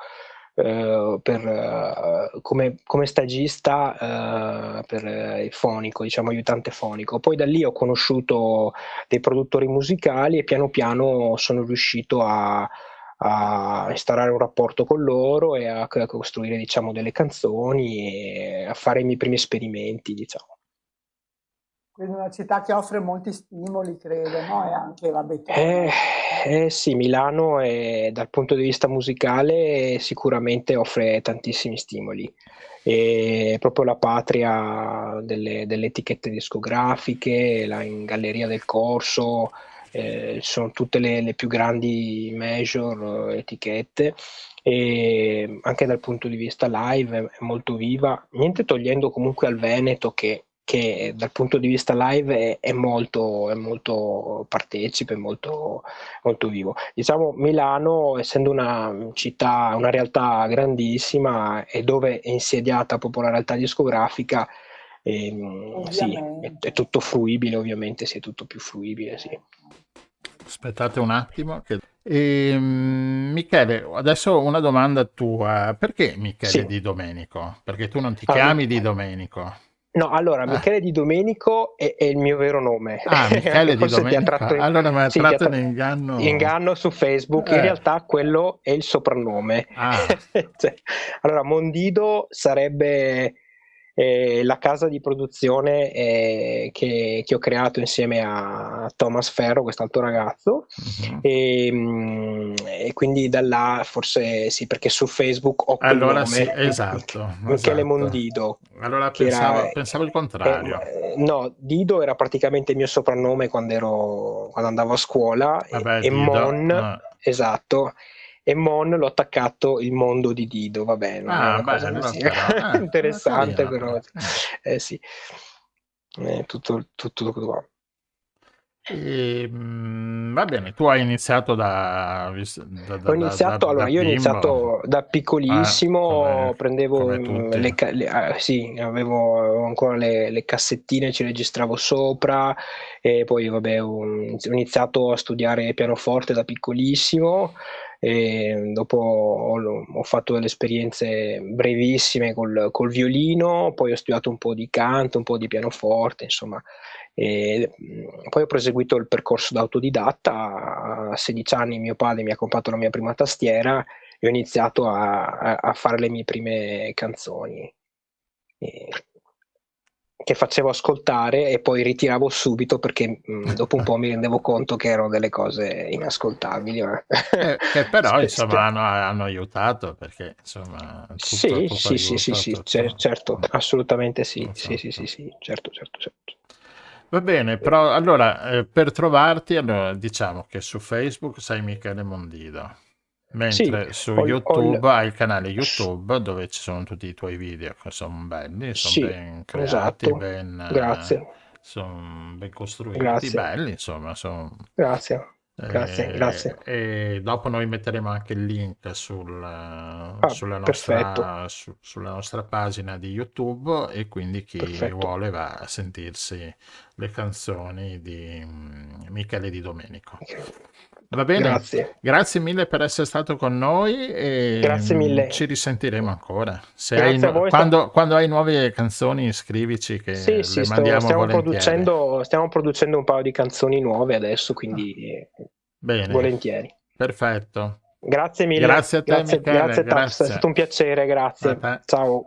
come stagista per il fonico, diciamo aiutante fonico. Poi da lì ho conosciuto dei produttori musicali e piano piano sono riuscito a instaurare un rapporto con loro e a costruire, diciamo, delle canzoni e a fare i miei primi esperimenti, diciamo. Quindi una città che offre molti stimoli, credo, no? E anche, vabbè, Sì, Milano dal punto di vista musicale sicuramente offre tantissimi stimoli. È proprio la patria delle etichette discografiche, là in Galleria del Corso, sono tutte le più grandi major etichette e anche dal punto di vista live è molto viva, niente togliendo comunque al Veneto che dal punto di vista live è molto partecipe, molto, molto vivo. Diciamo Milano, essendo una città, una realtà grandissima e dove è insediata proprio la realtà discografica, sì, è tutto fruibile, ovviamente, sì, è tutto più fruibile, sì. Aspettate un attimo. Michele, adesso una domanda tua. Perché Michele Sì. Di Domenico? Perché tu non ti Ah, chiami Di Domenico. No, allora, Michele Di Domenico è il mio vero nome. Ah, Michele Anche Di forse ti ha Domenico. tratto Allora mi ha sì, ti ha tratto in inganno. inganno su Facebook. In Eh. realtà quello è il soprannome. Ah, Cioè, allora, Mondido sarebbe la casa di produzione che ho creato insieme a Thomas Ferro, quest'altro ragazzo. E quindi da là forse sì, perché su Facebook ho quel allora nome, sì, esatto. Michele Mondido. Allora Che era, pensavo il contrario. no, Dido era praticamente il mio soprannome quando andavo a scuola Vabbè, e Dido. Mon, esatto, e Mon l'ho attaccato il mondo di Dido, vabbè, non è una cosa bello, così però. interessante, Carino, però sì, tutto qua. Va bene, tu hai iniziato da Ho iniziato, allora, io ho bimbo. iniziato da piccolissimo, prendevo come tutti. sì, avevo ancora le cassettine, ci registravo sopra e poi vabbè ho iniziato a studiare pianoforte da piccolissimo e dopo ho fatto delle esperienze brevissime col violino, poi ho studiato un po' di canto, un po' di pianoforte, insomma. E poi ho proseguito il percorso da autodidatta. A 16 anni mio padre mi ha comprato la mia prima tastiera e ho iniziato a fare le mie prime canzoni, che facevo ascoltare e poi ritiravo subito perché dopo un po' mi rendevo conto che erano delle cose inascoltabili. Che però insomma hanno aiutato, perché insomma sì, tutto. certo, assolutamente sì, Esatto. sì, certo. Va bene, però allora per trovarti, allora, diciamo che su Facebook sei Michele Mondido, mentre su YouTube hai il canale YouTube dove ci sono tutti i tuoi video, che sono belli, sono ben creati, esatto. Grazie. sono ben costruiti, Grazie. belli, insomma. Grazie. Grazie. E dopo noi metteremo anche il link sulla nostra pagina di YouTube, e quindi chi vuole va a sentirsi le canzoni di Michele Di Domenico. Va bene? Grazie mille per essere stato con noi e grazie mille. Ci risentiremo ancora. Quando hai nuove canzoni scrivici che le mandiamo volentieri. Stiamo producendo un paio di canzoni nuove adesso, quindi volentieri. Perfetto. Grazie mille. Grazie a te, Michele. Grazie. È stato un piacere, grazie. Ciao.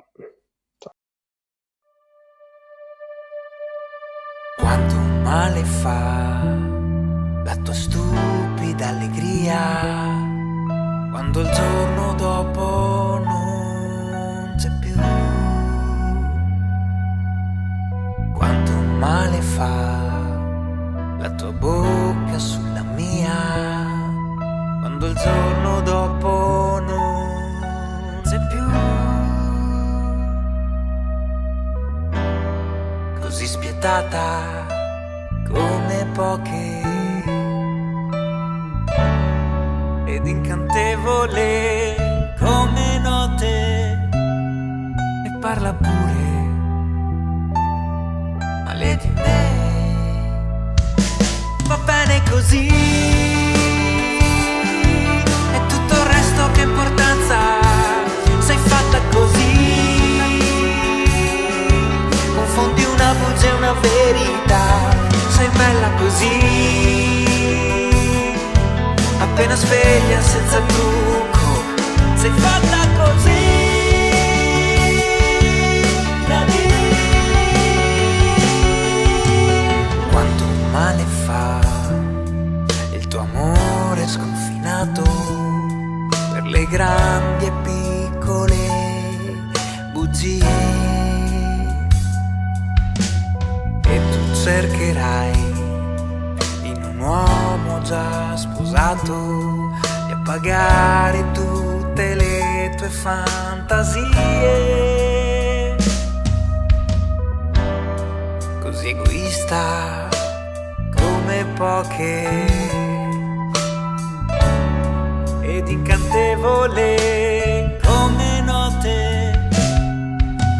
Quanto male fa la tua stupida allegria quando il giorno dopo non c'è più. Quanto male fa la tua bocca sulla mia quando il giorno dopo non c'è più. Così spietata come poche ed incantevole come note, e parla pure male di me. Va bene così, e tutto il resto che importanza, sei fatta così, confondi una bugia e una verità, sei bella così, appena sveglia senza trucco, sei fatta così. Quanto male fa il tuo amore sconfinato per le grandi e piccole bugie, e tu cercherai in un uomo già sposato di appagare tutte le tue fantasie, così egoista come poche ed incantevole come note,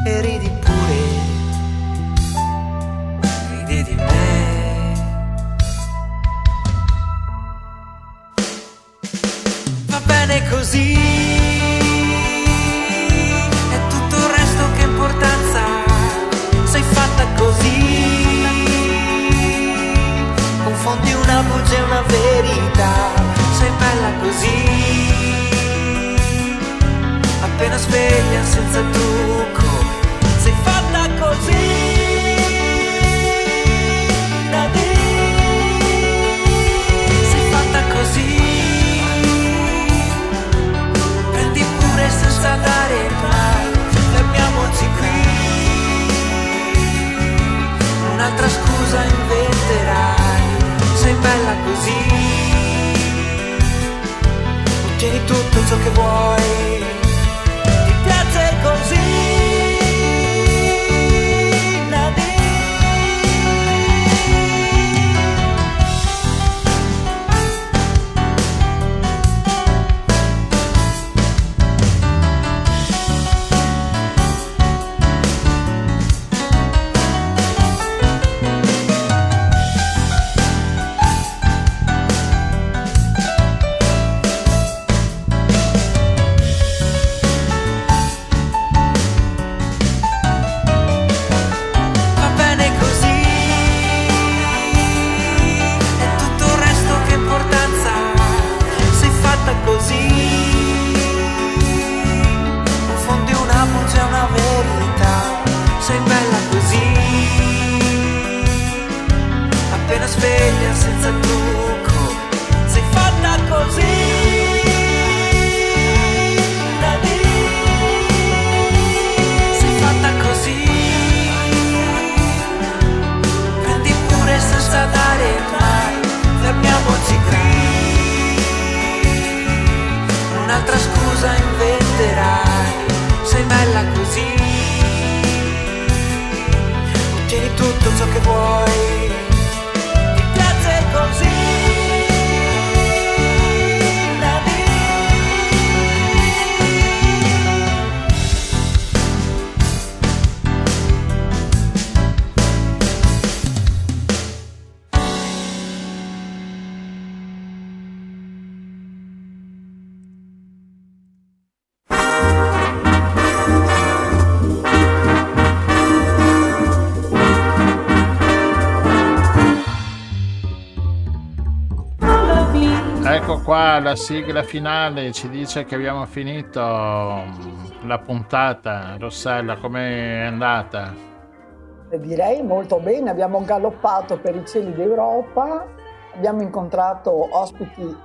e ridi pure, ridi di me. Va bene così, e tutto il resto che importanza, sei fatta così, confondi una bugia e una verità, sei bella così, appena sveglia senza trucco, sei fatta così. Sei fatta così, prendi pure senza dare mai, fermiamoci qui, un'altra scusa inventerai, sei bella così, ottieni tutto ciò che vuoi, ti piace così. sveglia senza trucco, sei fatta così. Sei fatta così, prendi pure senza dare mai, fermiamoci qui, un'altra scusa inventerai, sei bella così, ottieni tutto ciò che vuoi, ti piace così. Ecco qua la sigla finale, ci dice che abbiamo finito la puntata. Rossella, com'è andata? Direi molto bene, abbiamo galoppato per i cieli d'Europa, abbiamo incontrato ospiti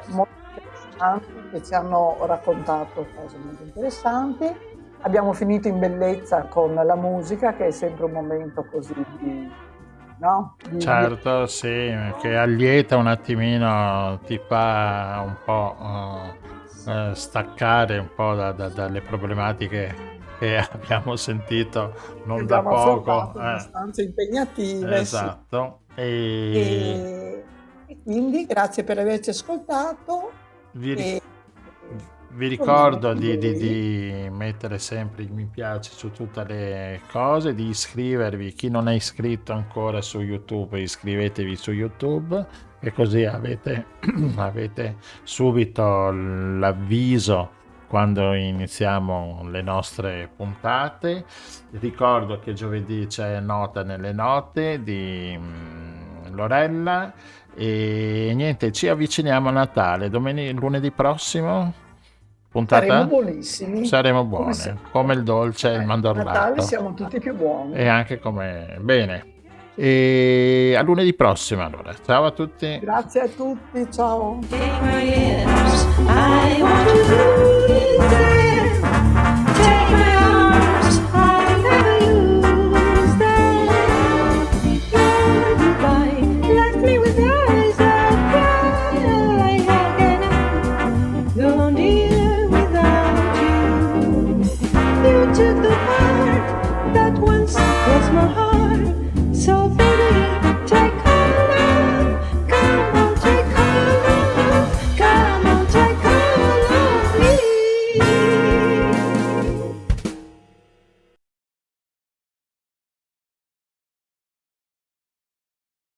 molto interessanti che ci hanno raccontato cose molto interessanti, abbiamo finito in bellezza con la musica, che è sempre un momento così Certo, sì, che allieta un attimino, ti fa un po' staccare un po' dalle problematiche che abbiamo sentito non da poco. Abbastanza impegnative. Esatto. Sì. E quindi grazie per averci ascoltato. Vi ricordo di mettere sempre il mi piace su tutte le cose, di iscrivervi. Chi non è iscritto ancora su YouTube, iscrivetevi su YouTube, e così avete subito l'avviso quando iniziamo le nostre puntate. Ricordo che giovedì c'è Nota nelle note di Lorella, e niente, ci avviciniamo a Natale. Lunedì prossimo puntata? Saremo buonissimi. Saremo buoni, come il dolce e il mandorlato. Natale siamo tutti più buoni. E anche come... Bene. E a lunedì prossimo allora. Ciao a tutti. Grazie a tutti, ciao.